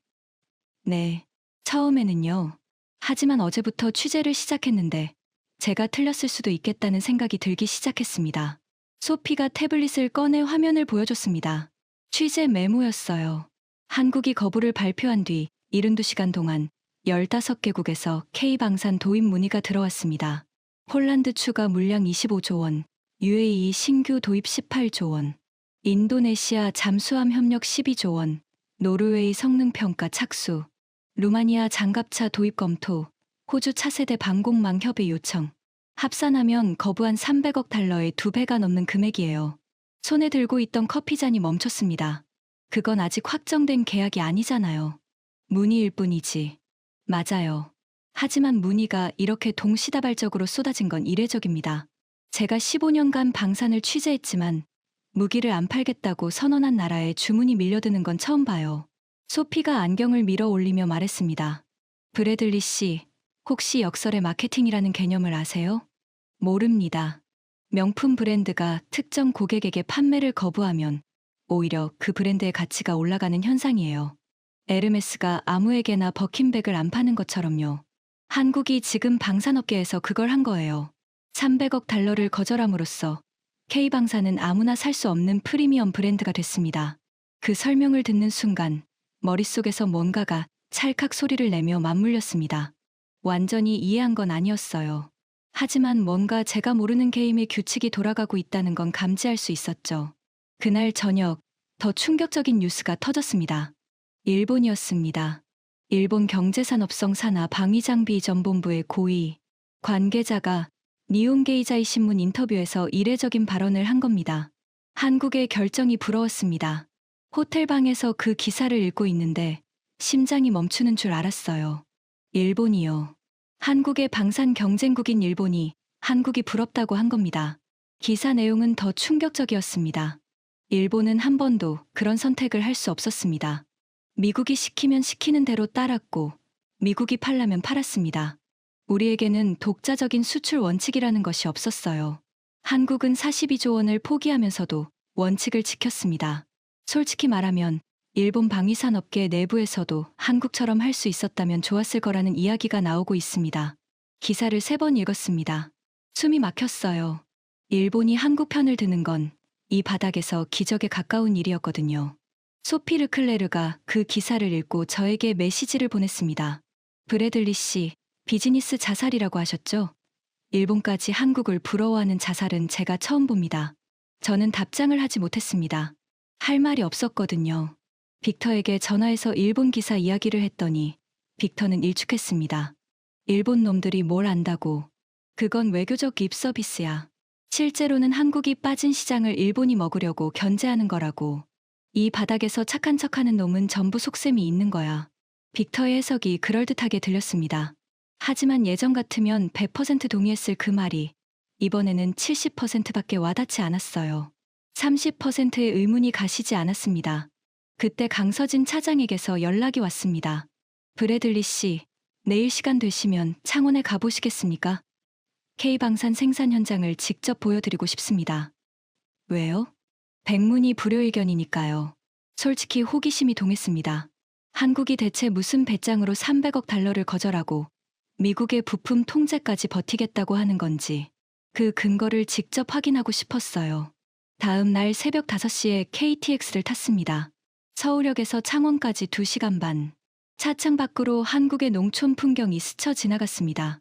네, 처음에는요. 하지만 어제부터 취재를 시작했는데 제가 틀렸을 수도 있겠다는 생각이 들기 시작했습개했습니다. 소피가 태블릿을 꺼내 화면을 보여줬습니다. 취재 메모였어요. 한국이 거부를 발표한 뒤 72시간 동안 15개국에서 K방산 도입 문의가 들어왔습니다. 폴란드 추가 물량 25조 원, UAE 신규 도입 18조 원, 인도네시아 잠수함 협력 12조 원, 노르웨이 성능평가 착수, 루마니아 장갑차 도입 검토, 호주 차세대 방공망 협의 요청. 합산하면 거부한 300억 달러의 2배가 넘는 금액이에요. 손에 들고 있던 커피잔이 멈췄습니다. 그건 아직 확정된 계약이 아니잖아요. 문의일 뿐이지. 맞아요. 하지만 문의가 이렇게 동시다발적으로 쏟아진 건 이례적입니다. 제가 15년간 방산을 취재했지만 무기를 안 팔겠다고 선언한 나라에 주문이 밀려드는 건 처음 봐요. 소피가 안경을 밀어 올리며 말했습니다. 브래들리 씨, 혹시 역설의 마케팅이라는 개념을 아세요? 모릅니다. 명품 브랜드가 특정 고객에게 판매를 거부하면 오히려 그 브랜드의 가치가 올라가는 현상이에요. 에르메스가 아무에게나 버킨백을 안 파는 것처럼요. 한국이 지금 방산업계에서 그걸 한 거예요. 300억 달러를 거절함으로써 K방산은 아무나 살 수 없는 프리미엄 브랜드가 됐습니다. 그 설명을 듣는 순간 머릿속에서 뭔가가 찰칵 소리를 내며 맞물렸습니다. 완전히 이해한 건 아니었어요. 하지만 뭔가 제가 모르는 게임의 규칙이 돌아가고 있다는 건 감지할 수 있었죠. 그날 저녁 더 충격적인 뉴스가 터졌습니다. 일본이었습니다. 일본 경제산업성 산하 방위장비전본부의 고위 관계자가 니혼게이자이 신문 인터뷰에서 이례적인 발언을 한 겁니다. 한국의 결정이 부러웠습니다. 호텔방에서 그 기사를 읽고 있는데 심장이 멈추는 줄 알았어요. 일본이요. 한국의 방산 경쟁국인 일본이 한국이 부럽다고 한 겁니다. 기사 내용은 더 충격적이었습니다. 일본은 한 번도 그런 선택을 할 수 없었습니다. 미국이 시키면 시키는 대로 따랐고 미국이 팔라면 팔았습니다. 우리에게는 독자적인 수출 원칙이라는 것이 없었어요. 한국은 42조 원을 포기하면서도 원칙을 지켰습니다. 솔직히 말하면 일본 방위산업계 내부에서도 한국처럼 할 수 있었다면 좋았을 거라는 이야기가 나오고 있습니다. 기사를 3번 읽었습니다. 숨이 막혔어요. 일본이 한국 편을 드는 건 이 바닥에서 기적에 가까운 일이었거든요. 소피 르클레르가 그 기사를 읽고 저에게 메시지를 보냈습니다. 브래들리 씨, 비즈니스 자살이라고 하셨죠? 일본까지 한국을 부러워하는 자살은 제가 처음 봅니다. 저는 답장을 하지 못했습니다. 할 말이 없었거든요. 빅터에게 전화해서 일본 기사 이야기를 했더니 빅터는 일축했습니다. 일본 놈들이 뭘 안다고. 그건 외교적 립 서비스야. 실제로는 한국이 빠진 시장을 일본이 먹으려고 견제하는 거라고. 이 바닥에서 착한 척하는 놈은 전부 속셈이 있는 거야. 빅터의 해석이 그럴듯하게 들렸습니다. 하지만 예전 같으면 100% 동의했을 그 말이 이번에는 70%밖에 와닿지 않았어요. 30%의 의문이 가시지 않았습니다. 그때 강서진 차장에게서 연락이 왔습니다. 브래들리 씨, 내일 시간 되시면 창원에 가보시겠습니까? K방산 생산 현장을 직접 보여드리고 싶습니다. 왜요? 백문이 불여일견이니까요. 솔직히 호기심이 동했습니다. 한국이 대체 무슨 배짱으로 300억 달러를 거절하고 미국의 부품 통제까지 버티겠다고 하는 건지 그 근거를 직접 확인하고 싶었어요. 다음 날 새벽 5시에 KTX를 탔습니다. 서울역에서 창원까지 2시간 반. 차창 밖으로 한국의 농촌 풍경이 스쳐 지나갔습니다.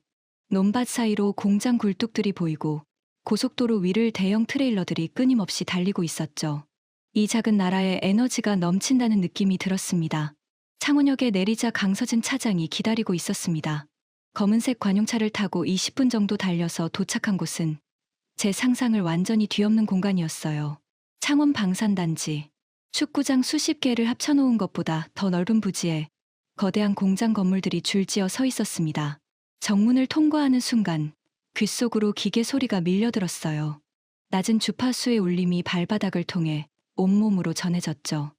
논밭 사이로 공장 굴뚝들이 보이고 고속도로 위를 대형 트레일러들이 끊임없이 달리고 있었죠. 이 작은 나라에 에너지가 넘친다는 느낌이 들었습니다. 창원역에 내리자 강서진 차장이 기다리고 있었습니다. 검은색 관용차를 타고 20분 정도 달려서 도착한 곳은 제 상상을 완전히 뒤엎는 공간이었어요. 창원 방산단지. 축구장 수십 개를 합쳐놓은 것보다 더 넓은 부지에 거대한 공장 건물들이 줄지어 서 있었습니다. 정문을 통과하는 순간 귓속으로 기계 소리가 밀려들었어요. 낮은 주파수의 울림이 발바닥을 통해 온몸으로 전해졌죠.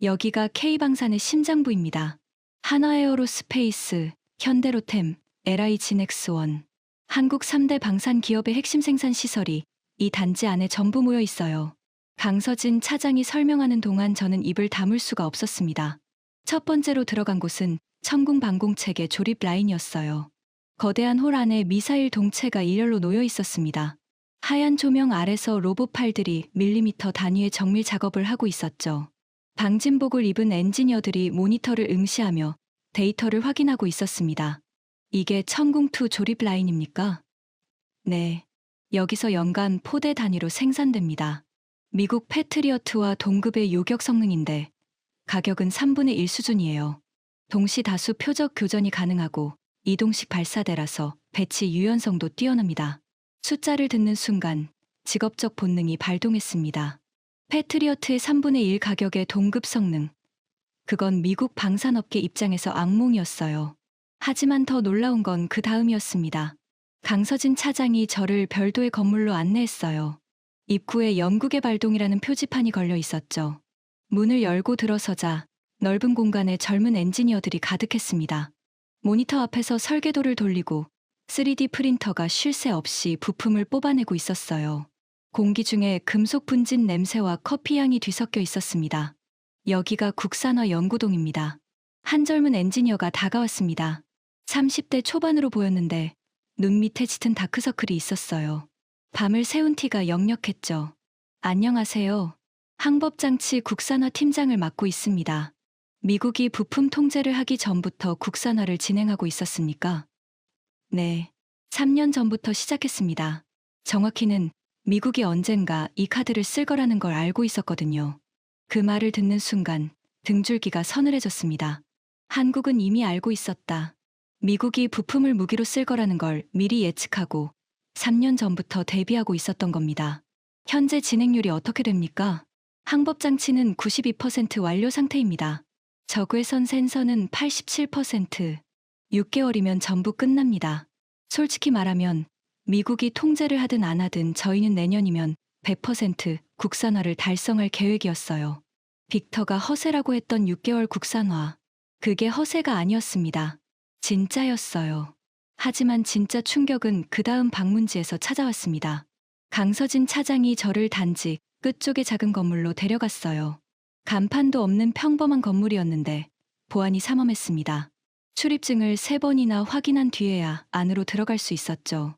여기가 K방산의 심장부입니다. 한화에어로스페이스, 현대로템, LI진엑스원. 한국 3대 방산 기업의 핵심 생산 시설이 이 단지 안에 전부 모여 있어요. 강서진 차장이 설명하는 동안 저는 입을 다물 수가 없었습니다. 첫 번째로 들어간 곳은 천궁방공체계 조립 라인이었어요. 거대한 홀 안에 미사일 동체가 일렬로 놓여 있었습니다. 하얀 조명 아래서 로봇팔들이 밀리미터 단위의 정밀 작업을 하고 있었죠. 방진복을 입은 엔지니어들이 모니터를 응시하며 데이터를 확인하고 있었습니다. 이게 천궁2 조립 라인입니까? 네. 여기서 연간 포대 단위로 생산됩니다. 미국 패트리어트와 동급의 요격 성능인데 가격은 3분의 1 수준이에요. 동시 다수 표적 교전이 가능하고 이동식 발사대라서 배치 유연성도 뛰어납니다. 숫자를 듣는 순간 직업적 본능이 발동했습니다. 패트리어트의 3분의 1 가격의 동급 성능. 그건 미국 방산업계 입장에서 악몽이었어요. 하지만 더 놀라운 건 그 다음이었습니다. 강서진 차장이 저를 별도의 건물로 안내했어요. 입구에 연구개발동이라는 표지판이 걸려 있었죠. 문을 열고 들어서자 넓은 공간에 젊은 엔지니어들이 가득했습니다. 모니터 앞에서 설계도를 돌리고 3D 프린터가 쉴 새 없이 부품을 뽑아내고 있었어요. 공기 중에 금속 분진 냄새와 커피 향이 뒤섞여 있었습니다. 여기가 국산화 연구동입니다. 한 젊은 엔지니어가 다가왔습니다. 30대 초반으로 보였는데 눈 밑에 짙은 다크서클이 있었어요. 밤을 새운 티가 역력했죠. 안녕하세요. 항법장치 국산화 팀장을 맡고 있습니다. 미국이 부품 통제를 하기 전부터 국산화를 진행하고 있었습니까? 네. 3년 전부터 시작했습니다. 정확히는 미국이 언젠가 이 카드를 쓸 거라는 걸 알고 있었거든요. 그 말을 듣는 순간 등줄기가 서늘해졌습니다. 한국은 이미 알고 있었다. 미국이 부품을 무기로 쓸 거라는 걸 미리 예측하고 3년 전부터 대비하고 있었던 겁니다. 현재 진행률이 어떻게 됩니까? 항법장치는 92% 완료 상태입니다. 적외선 센서는 87%. 6개월이면 전부 끝납니다. 솔직히 말하면 미국이 통제를 하든 안 하든 저희는 내년이면 100% 국산화를 달성할 계획이었어요. 빅터가 허세라고 했던 6개월 국산화. 그게 허세가 아니었습니다. 진짜였어요. 하지만 진짜 충격은 그 다음 방문지에서 찾아왔습니다. 강서진 차장이 저를 단지 끝쪽의 작은 건물로 데려갔어요. 간판도 없는 평범한 건물이었는데 보안이 삼엄했습니다. 출입증을 3번이나 확인한 뒤에야 안으로 들어갈 수 있었죠.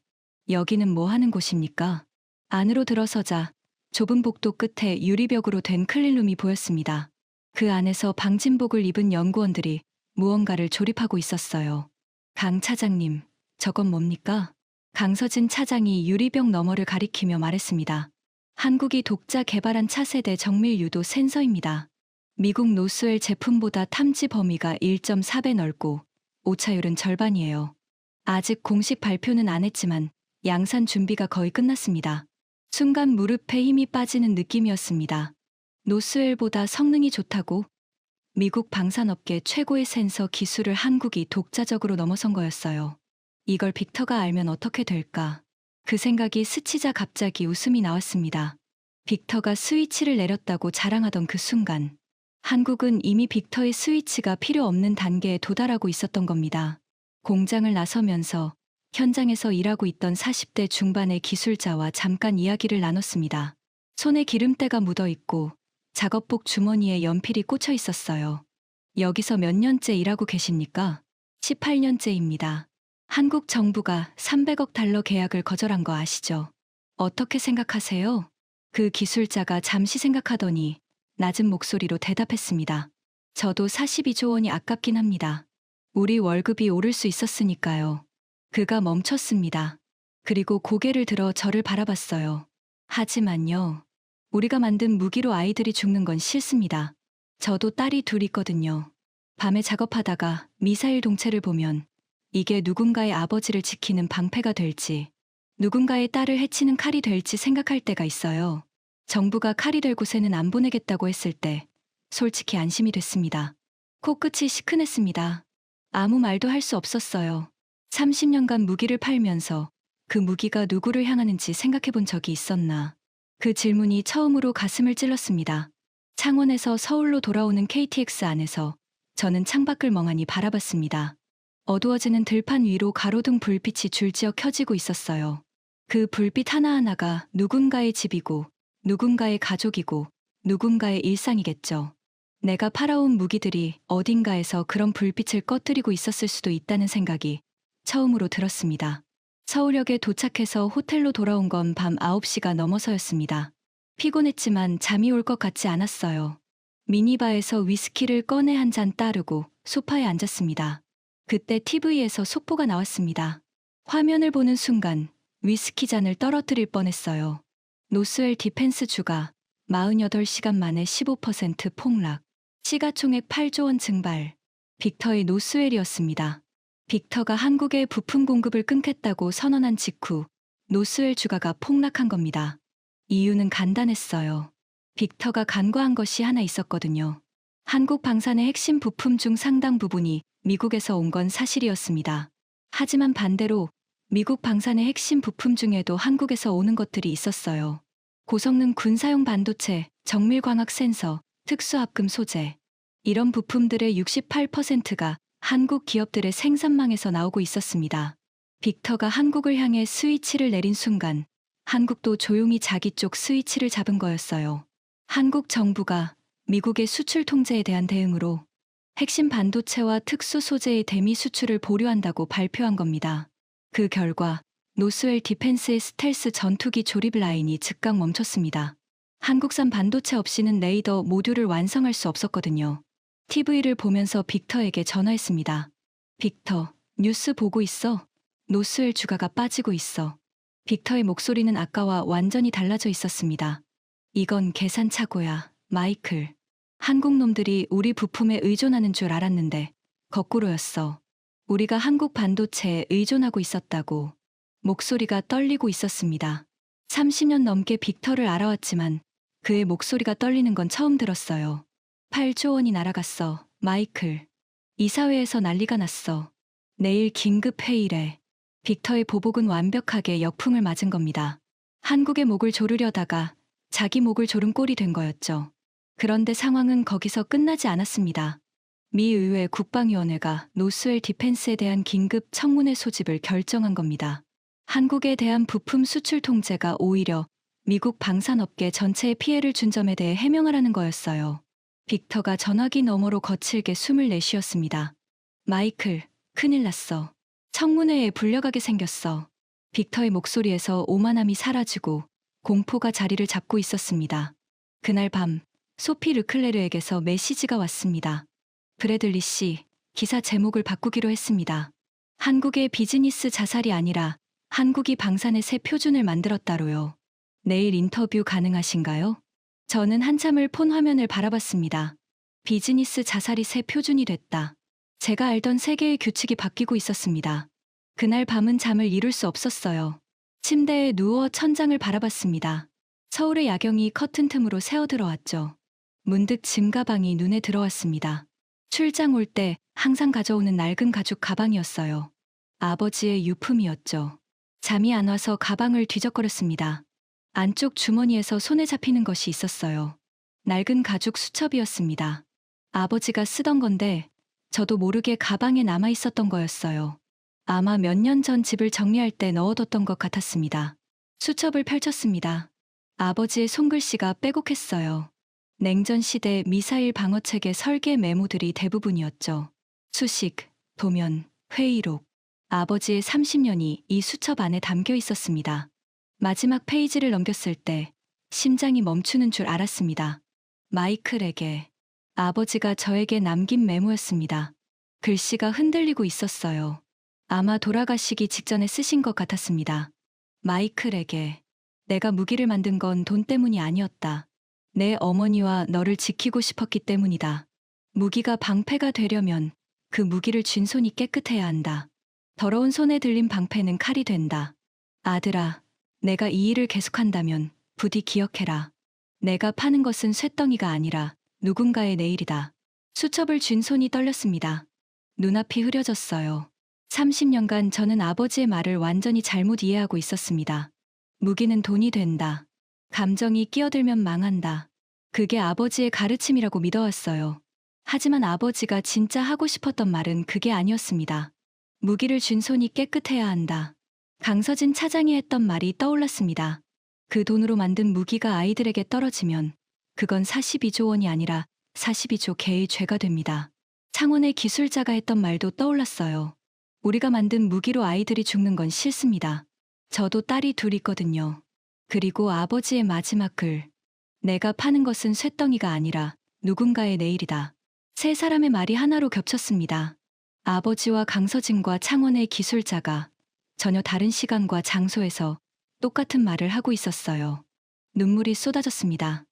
여기는 뭐 하는 곳입니까? 안으로 들어서자 좁은 복도 끝에 유리벽으로 된 클린룸이 보였습니다. 그 안에서 방진복을 입은 연구원들이 무언가를 조립하고 있었어요. 강 차장님, 저건 뭡니까? 강서진 차장이 유리벽 너머를 가리키며 말했습니다. 한국이 독자 개발한 차세대 정밀 유도 센서입니다. 미국 노스웰 제품보다 탐지 범위가 1.4배 넓고 오차율은 절반이에요. 아직 공식 발표는 안 했지만 양산 준비가 거의 끝났습니다. 순간 무릎에 힘이 빠지는 느낌이었습니다. 노스웰보다 성능이 좋다고? 미국 방산업계 최고의 센서 기술을 한국이 독자적으로 넘어선 거였어요. 이걸 빅터가 알면 어떻게 될까? 그 생각이 스치자 갑자기 웃음이 나왔습니다. 빅터가 스위치를 내렸다고 자랑하던 그 순간 한국은 이미 빅터의 스위치가 필요 없는 단계에 도달하고 있었던 겁니다. 공장을 나서면서 현장에서 일하고 있던 40대 중반의 기술자와 잠깐 이야기를 나눴습니다. 손에 기름때가 묻어 있고 작업복 주머니에 연필이 꽂혀 있었어요. 여기서 몇 년째 일하고 계십니까? 18년째입니다. 한국 정부가 300억 달러 계약을 거절한 거 아시죠? 어떻게 생각하세요? 그 기술자가 잠시 생각하더니 낮은 목소리로 대답했습니다. 저도 42조 원이 아깝긴 합니다. 우리 월급이 오를 수 있었으니까요. 그가 멈췄습니다. 그리고 고개를 들어 저를 바라봤어요. 하지만요. 우리가 만든 무기로 아이들이 죽는 건 싫습니다. 저도 딸이 둘 있거든요. 밤에 작업하다가 미사일 동체를 보면 이게 누군가의 아버지를 지키는 방패가 될지, 누군가의 딸을 해치는 칼이 될지 생각할 때가 있어요. 정부가 칼이 될 곳에는 안 보내겠다고 했을 때 솔직히 안심이 됐습니다. 코끝이 시큰했습니다. 아무 말도 할 수 없었어요. 30년간 무기를 팔면서 그 무기가 누구를 향하는지 생각해 본 적이 있었나. 그 질문이 처음으로 가슴을 찔렀습니다. 창원에서 서울로 돌아오는 KTX 안에서 저는 창밖을 멍하니 바라봤습니다. 어두워지는 들판 위로 가로등 불빛이 줄지어 켜지고 있었어요. 그 불빛 하나하나가 누군가의 집이고 누군가의 가족이고 누군가의 일상이겠죠. 내가 팔아온 무기들이 어딘가에서 그런 불빛을 꺼뜨리고 있었을 수도 있다는 생각이 처음으로 들었습니다. 서울역에 도착해서 호텔로 돌아온 건 밤 9시가 넘어서였습니다. 피곤했지만 잠이 올 것 같지 않았어요. 미니바에서 위스키를 꺼내 한 잔 따르고 소파에 앉았습니다. 그때 TV에서 속보가 나왔습니다. 화면을 보는 순간 위스키 잔을 떨어뜨릴 뻔했어요. 노스웰 디펜스 주가 48시간 만에 15% 폭락, 시가총액 8조 원 증발. 빅터의 노스웰이었습니다. 빅터가 한국의 부품 공급을 끊겠다고 선언한 직후 노스웰 주가가 폭락한 겁니다. 이유는 간단했어요. 빅터가 간과한 것이 하나 있었거든요. 한국 방산의 핵심 부품 중 상당 부분이 미국에서 온 건 사실이었습니다. 하지만 반대로 미국 방산의 핵심 부품 중에도 한국에서 오는 것들이 있었어요. 고성능 군사용 반도체, 정밀광학 센서, 특수합금 소재. 이런 부품들의 68%가 한국 기업들의 생산망에서 나오고 있었습니다. 빅터가 한국을 향해 스위치를 내린 순간 한국도 조용히 자기 쪽 스위치를 잡은 거였어요. 한국 정부가 미국의 수출 통제에 대한 대응으로 핵심 반도체와 특수 소재의 대미 수출을 보류한다고 발표한 겁니다. 그 결과 노스웰 디펜스의 스텔스 전투기 조립 라인이 즉각 멈췄습니다. 한국산 반도체 없이는 레이더 모듈을 완성할 수 없었거든요. TV를 보면서 빅터에게 전화했습니다. 빅터, 뉴스 보고 있어? 노스웰 주가가 빠지고 있어. 빅터의 목소리는 아까와 완전히 달라져 있었습니다. 이건 계산착오야, 마이클. 한국 놈들이 우리 부품에 의존하는 줄 알았는데 거꾸로였어. 우리가 한국 반도체에 의존하고 있었다고. 목소리가 떨리고 있었습니다. 30년 넘게 빅터를 알아왔지만 그의 목소리가 떨리는 건 처음 들었어요. 8조 원이 날아갔어, 마이클. 이사회에서 난리가 났어. 내일 긴급 회의래. 빅터의 보복은 완벽하게 역풍을 맞은 겁니다. 한국의 목을 조르려다가 자기 목을 조른 꼴이 된 거였죠. 그런데 상황은 거기서 끝나지 않았습니다. 미 의회 국방위원회가 노스웰 디펜스에 대한 긴급 청문회 소집을 결정한 겁니다. 한국에 대한 부품 수출 통제가 오히려 미국 방산업계 전체에 피해를 준 점에 대해 해명하라는 거였어요. 빅터가 전화기 너머로 거칠게 숨을 내쉬었습니다. 마이클, 큰일 났어. 청문회에 불려가게 생겼어. 빅터의 목소리에서 오만함이 사라지고 공포가 자리를 잡고 있었습니다. 그날 밤 소피 르클레르에게서 메시지가 왔습니다. 브래들리 씨, 기사 제목을 바꾸기로 했습니다. 한국의 비즈니스 자살이 아니라 한국이 방산의 새 표준을 만들었다로요. 내일 인터뷰 가능하신가요? 저는 한참을 폰 화면을 바라봤습니다. 비즈니스 자살이 새 표준이 됐다. 제가 알던 세계의 규칙이 바뀌고 있었습니다. 그날 밤은 잠을 이룰 수 없었어요. 침대에 누워 천장을 바라봤습니다. 서울의 야경이 커튼 틈으로 새어들어왔죠. 문득 짐 가방이 눈에 들어왔습니다. 출장 올 때 항상 가져오는 낡은 가죽 가방이었어요. 아버지의 유품이었죠. 잠이 안 와서 가방을 뒤적거렸습니다. 안쪽 주머니에서 손에 잡히는 것이 있었어요. 낡은 가죽 수첩이었습니다. 아버지가 쓰던 건데 저도 모르게 가방에 남아 있었던 거였어요. 아마 몇 년 전 집을 정리할 때 넣어뒀던 것 같았습니다. 수첩을 펼쳤습니다. 아버지의 손글씨가 빼곡했어요. 냉전 시대 미사일 방어책의 설계 메모들이 대부분이었죠. 수식, 도면, 회의록. 아버지의 30년이 이 수첩 안에 담겨 있었습니다. 마지막 페이지를 넘겼을 때 심장이 멈추는 줄 알았습니다. 마이클에게, 아버지가 저에게 남긴 메모였습니다. 글씨가 흔들리고 있었어요. 아마 돌아가시기 직전에 쓰신 것 같았습니다. 마이클에게, 내가 무기를 만든 건 돈 때문이 아니었다. 내 어머니와 너를 지키고 싶었기 때문이다. 무기가 방패가 되려면 그 무기를 쥔 손이 깨끗해야 한다. 더러운 손에 들린 방패는 칼이 된다. 아들아, 내가 이 일을 계속한다면 부디 기억해라. 내가 파는 것은 쇳덩이가 아니라 누군가의 내일이다. 수첩을 쥔 손이 떨렸습니다. 눈앞이 흐려졌어요. 30년간 저는 아버지의 말을 완전히 잘못 이해하고 있었습니다. 무기는 돈이 된다. 감정이 끼어들면 망한다. 그게 아버지의 가르침이라고 믿어왔어요. 하지만 아버지가 진짜 하고 싶었던 말은 그게 아니었습니다. 무기를 쥔 손이 깨끗해야 한다. 강서진 차장이 했던 말이 떠올랐습니다. 그 돈으로 만든 무기가 아이들에게 떨어지면 그건 42조 원이 아니라 42조 개의 죄가 됩니다. 창원의 기술자가 했던 말도 떠올랐어요. 우리가 만든 무기로 아이들이 죽는 건 싫습니다. 저도 딸이 둘 있거든요. 그리고 아버지의 마지막 글. 내가 파는 것은 쇳덩이가 아니라 누군가의 내일이다. 세 사람의 말이 하나로 겹쳤습니다. 아버지와 강서진과 창원의 기술자가 전혀 다른 시간과 장소에서 똑같은 말을 하고 있었어요. 눈물이 쏟아졌습니다.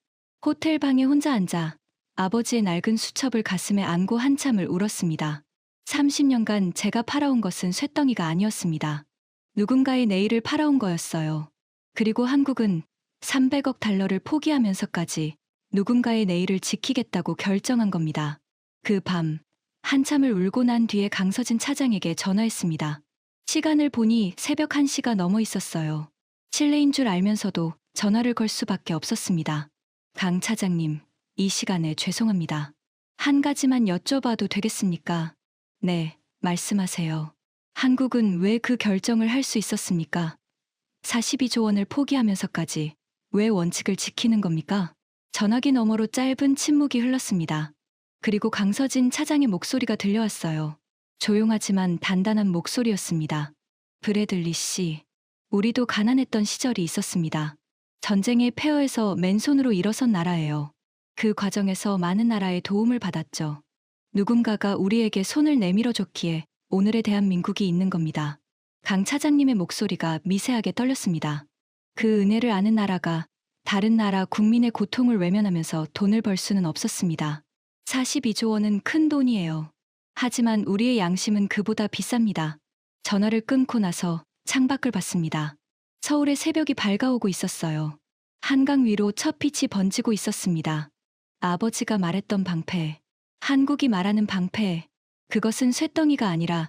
호텔 방에 혼자 앉아 아버지의 낡은 수첩을 가슴에 안고 한참을 울었습니다. 30년간 제가 팔아온 것은 쇳덩이가 아니었습니다. 누군가의 내일을 팔아온 거였어요. 그리고 한국은 300억 달러를 포기하면서까지 누군가의 내일을 지키겠다고 결정한 겁니다. 그 밤, 한참을 울고 난 뒤에 강서진 차장에게 전화했습니다. 시간을 보니 새벽 1시가 넘어 있었어요. 실례인 줄 알면서도 전화를 걸 수밖에 없었습니다. 강 차장님, 이 시간에 죄송합니다. 한 가지만 여쭤봐도 되겠습니까? 네, 말씀하세요. 한국은 왜 그 결정을 할 수 있었습니까? 42조 원을 포기하면서까지 왜 원칙을 지키는 겁니까? 전화기 너머로 짧은 침묵이 흘렀습니다. 그리고 강서진 차장의 목소리가 들려왔어요. 조용하지만 단단한 목소리였습니다. 브래들리 씨, 우리도 가난했던 시절이 있었습니다. 전쟁의 폐허에서 맨손으로 일어선 나라예요. 그 과정에서 많은 나라의 도움을 받았죠. 누군가가 우리에게 손을 내밀어줬기에 오늘의 대한민국이 있는 겁니다. 강 차장님의 목소리가 미세하게 떨렸습니다. 그 은혜를 아는 나라가 다른 나라 국민의 고통을 외면하면서 돈을 벌 수는 없었습니다. 42조 원은 큰 돈이에요. 하지만 우리의 양심은 그보다 비쌉니다. 전화를 끊고 나서 창밖을 봤습니다. 서울의 새벽이 밝아오고 있었어요. 한강 위로 첫 빛이 번지고 있었습니다. 아버지가 말했던 방패, 한국이 말하는 방패, 그것은 쇳덩이가 아니라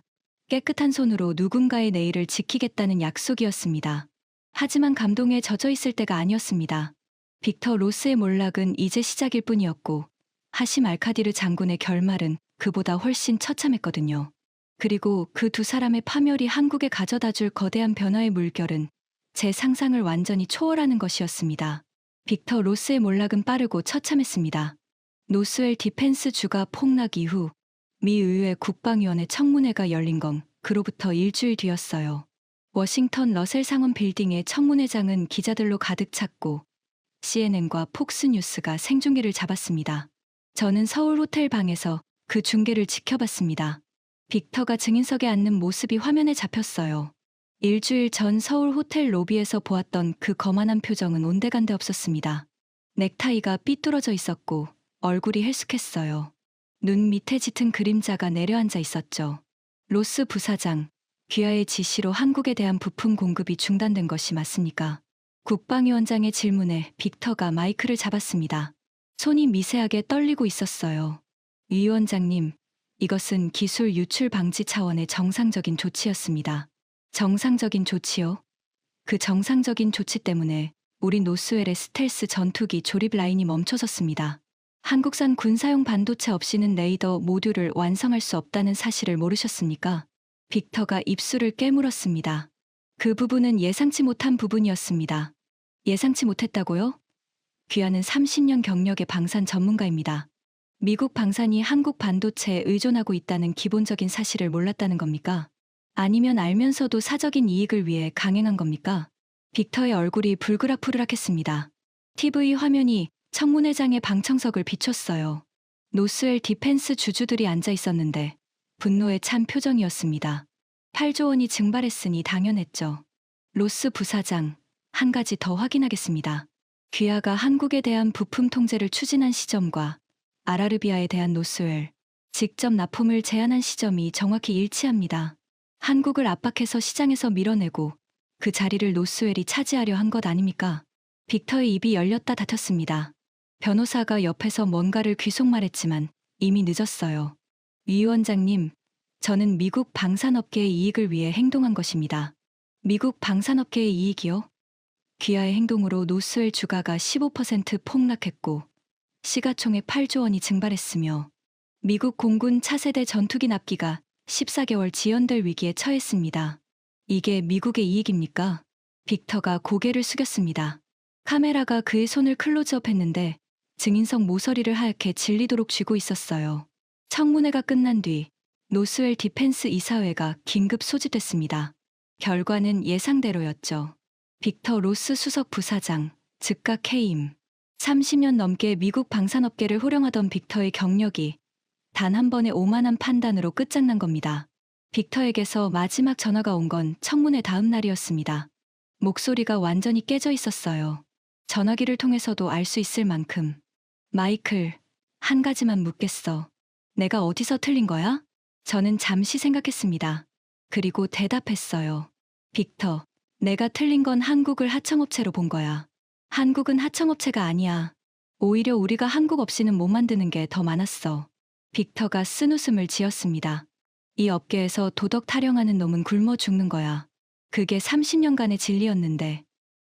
깨끗한 손으로 누군가의 내일을 지키겠다는 약속이었습니다. 하지만 감동에 젖어 있을 때가 아니었습니다. 빅터 로스의 몰락은 이제 시작일 뿐이었고 하심 알카디르 장군의 결말은 그보다 훨씬 처참했거든요. 그리고 그 두 사람의 파멸이 한국에 가져다줄 거대한 변화의 물결은 제 상상을 완전히 초월하는 것이었습니다. 빅터 로스의 몰락은 빠르고 처참했습니다. 노스웰 디펜스 주가 폭락 이후 미 의회 국방위원회 청문회가 열린 건 그로부터 일주일 뒤였어요. 워싱턴 러셀 상원 빌딩의 청문회장은 기자들로 가득 찼고 CNN과 폭스뉴스가 생중계를 잡았습니다. 저는 서울 호텔 방에서 그 중계를 지켜봤습니다. 빅터가 증인석에 앉는 모습이 화면에 잡혔어요. 일주일 전 서울 호텔 로비에서 보았던 그 거만한 표정은 온데간데 없었습니다. 넥타이가 삐뚤어져 있었고 얼굴이 헬쑥했어요. 눈 밑에 짙은 그림자가 내려앉아 있었죠. 로스 부사장, 귀하의 지시로 한국에 대한 부품 공급이 중단된 것이 맞습니까? 국방위원장의 질문에 빅터가 마이크를 잡았습니다. 손이 미세하게 떨리고 있었어요. 위원장님, 이것은 기술 유출 방지 차원의 정상적인 조치였습니다. 정상적인 조치요? 그 정상적인 조치 때문에 우리 노스웰의 스텔스 전투기 조립 라인이 멈춰섰습니다. 한국산 군사용 반도체 없이는 레이더 모듈을 완성할 수 없다는 사실을 모르셨습니까? 빅터가 입술을 깨물었습니다. 그 부분은 예상치 못한 부분이었습니다. 예상치 못했다고요? 귀하는 30년 경력의 방산 전문가입니다. 미국 방산이 한국 반도체에 의존하고 있다는 기본적인 사실을 몰랐다는 겁니까? 아니면 알면서도 사적인 이익을 위해 강행한 겁니까? 빅터의 얼굴이 불그락불락했습니다. TV 화면이 청문회장의 방청석을 비췄어요. 노스웰 디펜스 주주들이 앉아 있었는데 분노에 찬 표정이었습니다. 8조 원이 증발했으니 당연했죠. 로스 부사장, 한 가지 더 확인하겠습니다. 귀하가 한국에 대한 부품 통제를 추진한 시점과 아라르비아에 대한 노스웰, 직접 납품을 제한한 시점이 정확히 일치합니다. 한국을 압박해서 시장에서 밀어내고 그 자리를 노스웰이 차지하려 한 것 아닙니까? 빅터의 입이 열렸다 닫혔습니다. 변호사가 옆에서 뭔가를 귀속말했지만 이미 늦었어요. 위원장님, 저는 미국 방산업계의 이익을 위해 행동한 것입니다. 미국 방산업계의 이익이요? 귀하의 행동으로 노스웰 주가가 15% 폭락했고 시가총액 8조 원이 증발했으며 미국 공군 차세대 전투기 납기가 14개월 지연될 위기에 처했습니다. 이게 미국의 이익입니까? 빅터가 고개를 숙였습니다. 카메라가 그의 손을 클로즈업했는데 증인석 모서리를 하얗게 질리도록 쥐고 있었어요. 청문회가 끝난 뒤 노스웰 디펜스 이사회가 긴급 소집됐습니다. 결과는 예상대로였죠. 빅터 로스 수석 부사장, 즉각 해임. 30년 넘게 미국 방산업계를 호령하던 빅터의 경력이 단 한 번의 오만한 판단으로 끝장난 겁니다. 빅터에게서 마지막 전화가 온 건 청문회 다음 날이었습니다. 목소리가 완전히 깨져 있었어요. 전화기를 통해서도 알 수 있을 만큼. 마이클, 한 가지만 묻겠어. 내가 어디서 틀린 거야? 저는 잠시 생각했습니다. 그리고 대답했어요. 빅터, 내가 틀린 건 한국을 하청업체로 본 거야. 한국은 하청업체가 아니야. 오히려 우리가 한국 없이는 못 만드는 게 더 많았어. 빅터가 쓴웃음을 지었습니다. 이 업계에서 도덕 타령하는 놈은 굶어 죽는 거야. 그게 30년간의 진리였는데.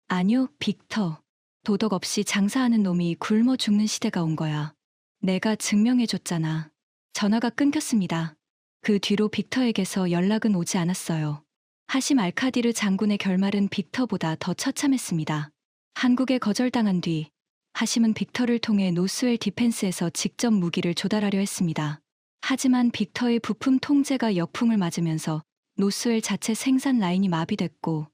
아니요, 빅터. 도덕 없이 장사하는 놈이 굶어 죽는 시대가 온 거야. 내가 증명해줬잖아. 전화가 끊겼습니다. 그 뒤로 빅터에게서 연락은 오지 않았어요. 하심 알카디르 장군의 결말은 빅터보다 더 처참했습니다. 한국에 거절당한 뒤 하심은 빅터를 통해 노스웰 디펜스에서 직접 무기를 조달하려 했습니다. 하지만 빅터의 부품 통제가 역풍을 맞으면서 노스웰 자체 생산 라인이 마비됐고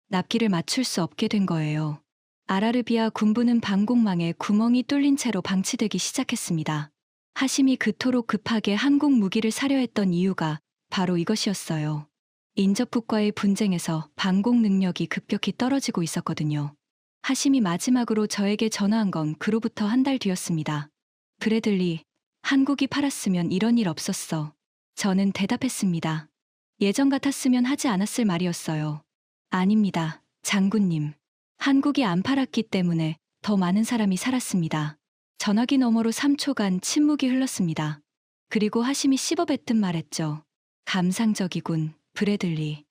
납기를 맞출 수 없게 된 거예요. 아라르비아 군부는 방공망에 구멍이 뚫린 채로 방치되기 시작했습니다. 하심이 그토록 급하게 한국 무기를 사려 했던 이유가 바로 이것이었어요. 인접국과의 분쟁에서 방공 능력이 급격히 떨어지고 있었거든요. 하심이 마지막으로 저에게 전화한 건 그로부터 한 달 뒤였습니다. 브래들리, 한국이 팔았으면 이런 일 없었어. 저는 대답했습니다. 예전 같았으면 하지 않았을 말이었어요. 아닙니다, 장군님. 한국이 안 팔았기 때문에 더 많은 사람이 살았습니다. 전화기 너머로 3초간 침묵이 흘렀습니다. 그리고 하심이 씹어뱉듯 말했죠. 감상적이군, 브래들리.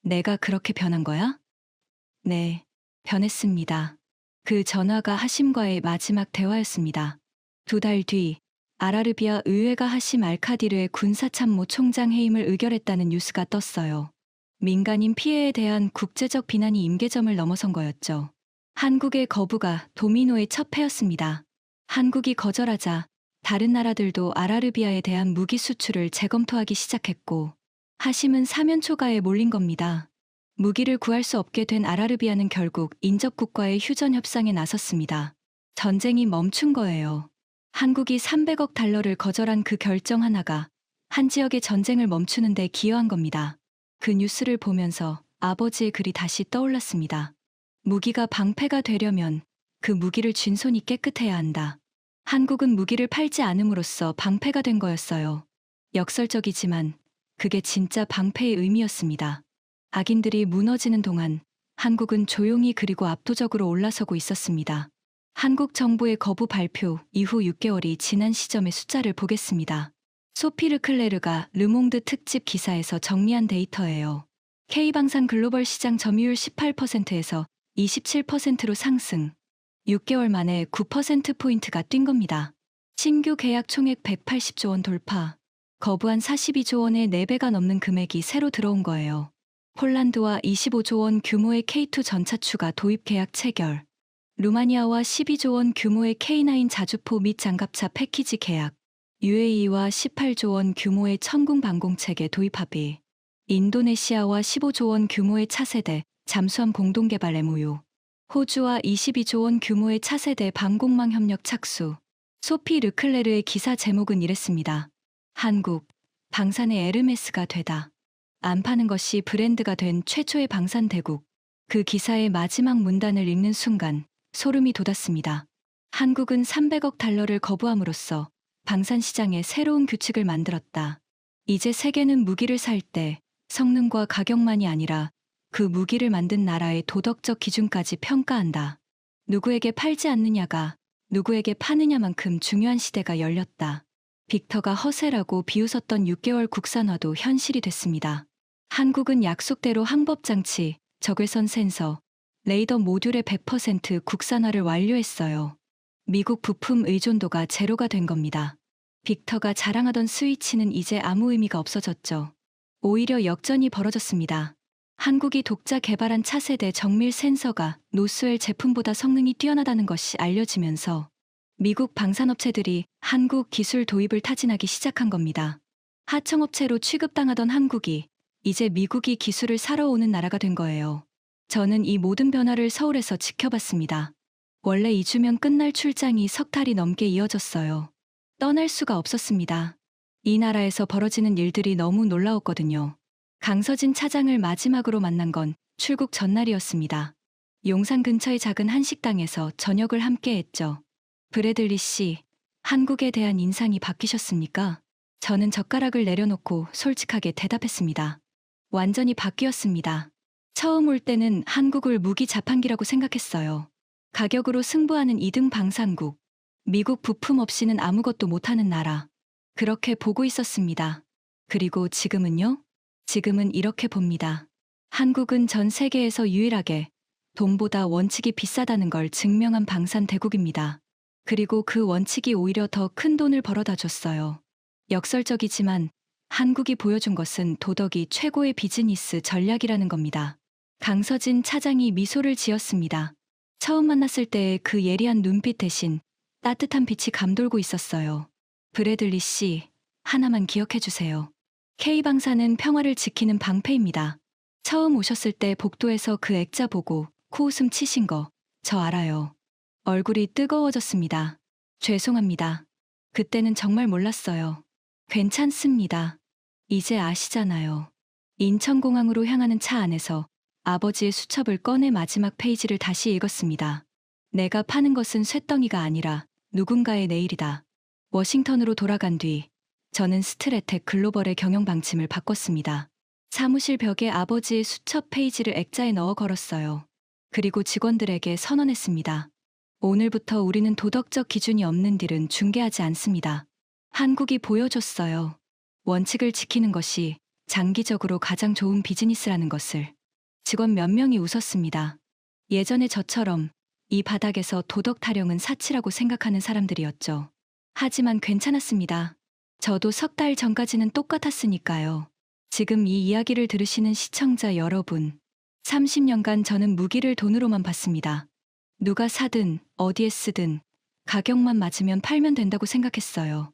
내가 그렇게 변한 거야? 네, 변했습니다. 그 전화가 하심과의 마지막 대화였습니다. 2달 뒤 아라르비아 의회가 하심 알카디르의 군사참모 총장 해임을 의결했다는 뉴스가 떴어요. 민간인 피해에 대한 국제적 비난이 임계점을 넘어선 거였죠. 한국의 거부가 도미노의 첫 패였습니다. 한국이 거절하자 다른 나라들도 아라르비아에 대한 무기 수출을 재검토하기 시작했고 하심은 사면초가에 몰린 겁니다. 무기를 구할 수 없게 된 아라르비아는 결국 인접국과의 휴전 협상에 나섰습니다. 전쟁이 멈춘 거예요. 한국이 300억 달러를 거절한 그 결정 하나가 한 지역의 전쟁을 멈추는 데 기여한 겁니다. 그 뉴스를 보면서 아버지의 글이 다시 떠올랐습니다. 무기가 방패가 되려면 그 무기를 쥔 손이 깨끗해야 한다. 한국은 무기를 팔지 않음으로써 방패가 된 거였어요. 역설적이지만 그게 진짜 방패의 의미였습니다. 악인들이 무너지는 동안 한국은 조용히 그리고 압도적으로 올라서고 있었습니다. 한국 정부의 거부 발표 이후 6개월이 지난 시점의 숫자를 보겠습니다. 소피 르클레르가 르몽드 특집 기사에서 정리한 데이터예요. K방산 글로벌 시장 점유율 18%에서 27%로 상승. 6개월 만에 9%포인트가 뛴 겁니다. 신규 계약 총액 180조 원 돌파. 거부한 42조 원의 4배가 넘는 금액이 새로 들어온 거예요. 폴란드와 25조 원 규모의 K2 전차 추가 도입 계약 체결. 루마니아와 12조 원 규모의 K9 자주포 및 장갑차 패키지 계약. UAE와 18조 원 규모의 천궁 방공체계 도입 합의. 인도네시아와 15조 원 규모의 차세대 잠수함 공동개발 MOU. 호주와 22조 원 규모의 차세대 방공망 협력 착수. 소피 르클레르의 기사 제목은 이랬습니다. 한국, 방산의 에르메스가 되다. 안 파는 것이 브랜드가 된 최초의 방산 대국. 그 기사의 마지막 문단을 읽는 순간 소름이 돋았습니다. 한국은 300억 달러를 거부함으로써 방산 시장에 새로운 규칙을 만들었다. 이제 세계는 무기를 살 때 성능과 가격만이 아니라 그 무기를 만든 나라의 도덕적 기준까지 평가한다. 누구에게 팔지 않느냐가 누구에게 파느냐만큼 중요한 시대가 열렸다. 빅터가 허세라고 비웃었던 6개월 국산화도 현실이 됐습니다. 한국은 약속대로 항법장치, 적외선 센서, 레이더 모듈의 100% 국산화를 완료했어요. 미국 부품 의존도가 제로가 된 겁니다. 빅터가 자랑하던 스위치는 이제 아무 의미가 없어졌죠. 오히려 역전이 벌어졌습니다. 한국이 독자 개발한 차세대 정밀 센서가 노스웰 제품보다 성능이 뛰어나다는 것이 알려지면서 미국 방산업체들이 한국 기술 도입을 타진하기 시작한 겁니다. 하청업체로 취급당하던 한국이 이제 미국이 기술을 사러 오는 나라가 된 거예요. 저는 이 모든 변화를 서울에서 지켜봤습니다. 원래 2주면 끝날 출장이 석 달이 넘게 이어졌어요. 떠날 수가 없었습니다. 이 나라에서 벌어지는 일들이 너무 놀라웠거든요. 강서진 차장을 마지막으로 만난 건 출국 전날이었습니다. 용산 근처의 작은 한식당에서 저녁을 함께 했죠. 브래들리 씨, 한국에 대한 인상이 바뀌셨습니까? 저는 젓가락을 내려놓고 솔직하게 대답했습니다. 완전히 바뀌었습니다. 처음 올 때는 한국을 무기 자판기라고 생각했어요. 가격으로 승부하는 2등 방산국. 미국 부품 없이는 아무것도 못하는 나라. 그렇게 보고 있었습니다. 그리고 지금은요? 지금은 이렇게 봅니다. 한국은 전 세계에서 유일하게 돈보다 원칙이 비싸다는 걸 증명한 방산 대국입니다. 그리고 그 원칙이 오히려 더 큰 돈을 벌어다 줬어요. 역설적이지만 한국이 보여준 것은 도덕이 최고의 비즈니스 전략이라는 겁니다. 강서진 차장이 미소를 지었습니다. 처음 만났을 때의 그 예리한 눈빛 대신 따뜻한 빛이 감돌고 있었어요. 브래들리 씨, 하나만 기억해 주세요. K방산은 평화를 지키는 방패입니다. 처음 오셨을 때 복도에서 그 액자 보고 코웃음 치신 거, 저 알아요. 얼굴이 뜨거워졌습니다. 죄송합니다. 그때는 정말 몰랐어요. 괜찮습니다. 이제 아시잖아요. 인천공항으로 향하는 차 안에서 아버지의 수첩을 꺼내 마지막 페이지를 다시 읽었습니다. 내가 파는 것은 쇳덩이가 아니라 누군가의 내일이다. 워싱턴으로 돌아간 뒤 저는 스트레텍 글로벌의 경영 방침을 바꿨습니다. 사무실 벽에 아버지의 수첩 페이지를 액자에 넣어 걸었어요. 그리고 직원들에게 선언했습니다. 오늘부터 우리는 도덕적 기준이 없는 딜은 중개하지 않습니다. 한국이 보여줬어요. 원칙을 지키는 것이 장기적으로 가장 좋은 비즈니스라는 것을. 직원 몇 명이 웃었습니다. 예전에 저처럼 이 바닥에서 도덕 타령은 사치라고 생각하는 사람들이었죠. 하지만 괜찮았습니다. 저도 석 달 전까지는 똑같았으니까요. 지금 이 이야기를 들으시는 시청자 여러분, 30년간 저는 무기를 돈으로만 봤습니다. 누가 사든 어디에 쓰든 가격만 맞으면 팔면 된다고 생각했어요.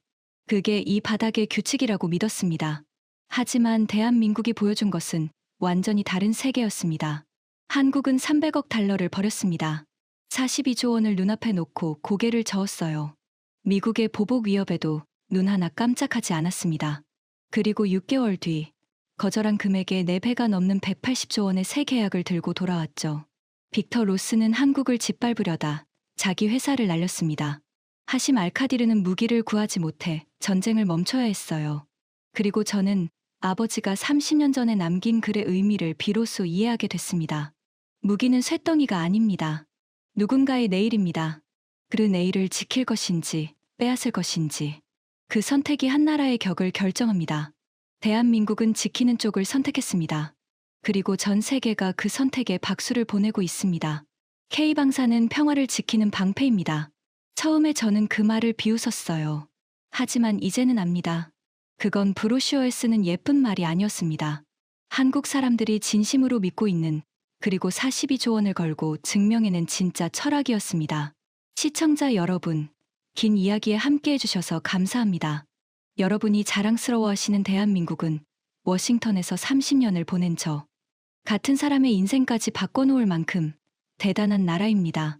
그게 이 바닥의 규칙이라고 믿었습니다. 하지만 대한민국이 보여준 것은 완전히 다른 세계였습니다. 한국은 300억 달러를 버렸습니다. 42조 원을 눈앞에 놓고 고개를 저었어요. 미국의 보복 위협에도 눈 하나 깜짝하지 않았습니다. 그리고 6개월 뒤 거절한 금액의 4배가 넘는 180조 원의 새 계약을 들고 돌아왔죠. 빅터 로스는 한국을 짓밟으려다 자기 회사를 날렸습니다. 하심 알카디르는 무기를 구하지 못해 전쟁을 멈춰야 했어요. 그리고 저는 아버지가 30년 전에 남긴 글의 의미를 비로소 이해하게 됐습니다. 무기는 쇳덩이가 아닙니다. 누군가의 내일입니다. 그 내일을 지킬 것인지 빼앗을 것인지 그 선택이 한 나라의 격을 결정합니다. 대한민국은 지키는 쪽을 선택했습니다. 그리고 전 세계가 그 선택에 박수를 보내고 있습니다. K방사는 평화를 지키는 방패입니다. 처음에 저는 그 말을 비웃었어요. 하지만 이제는 압니다. 그건 브로슈어에 쓰는 예쁜 말이 아니었습니다. 한국 사람들이 진심으로 믿고 있는, 그리고 42조 원을 걸고 증명해낸 진짜 철학이었습니다. 시청자 여러분, 긴 이야기에 함께 해주셔서 감사합니다. 여러분이 자랑스러워하시는 대한민국은 워싱턴에서 30년을 보낸 저 같은 사람의 인생까지 바꿔놓을 만큼 대단한 나라입니다.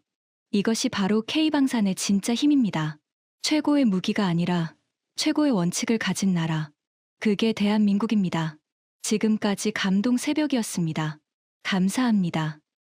이것이 바로 K방산의 진짜 힘입니다. 최고의 무기가 아니라 최고의 원칙을 가진 나라. 그게 대한민국입니다. 지금까지 감동 새벽이었습니다. 감사합니다.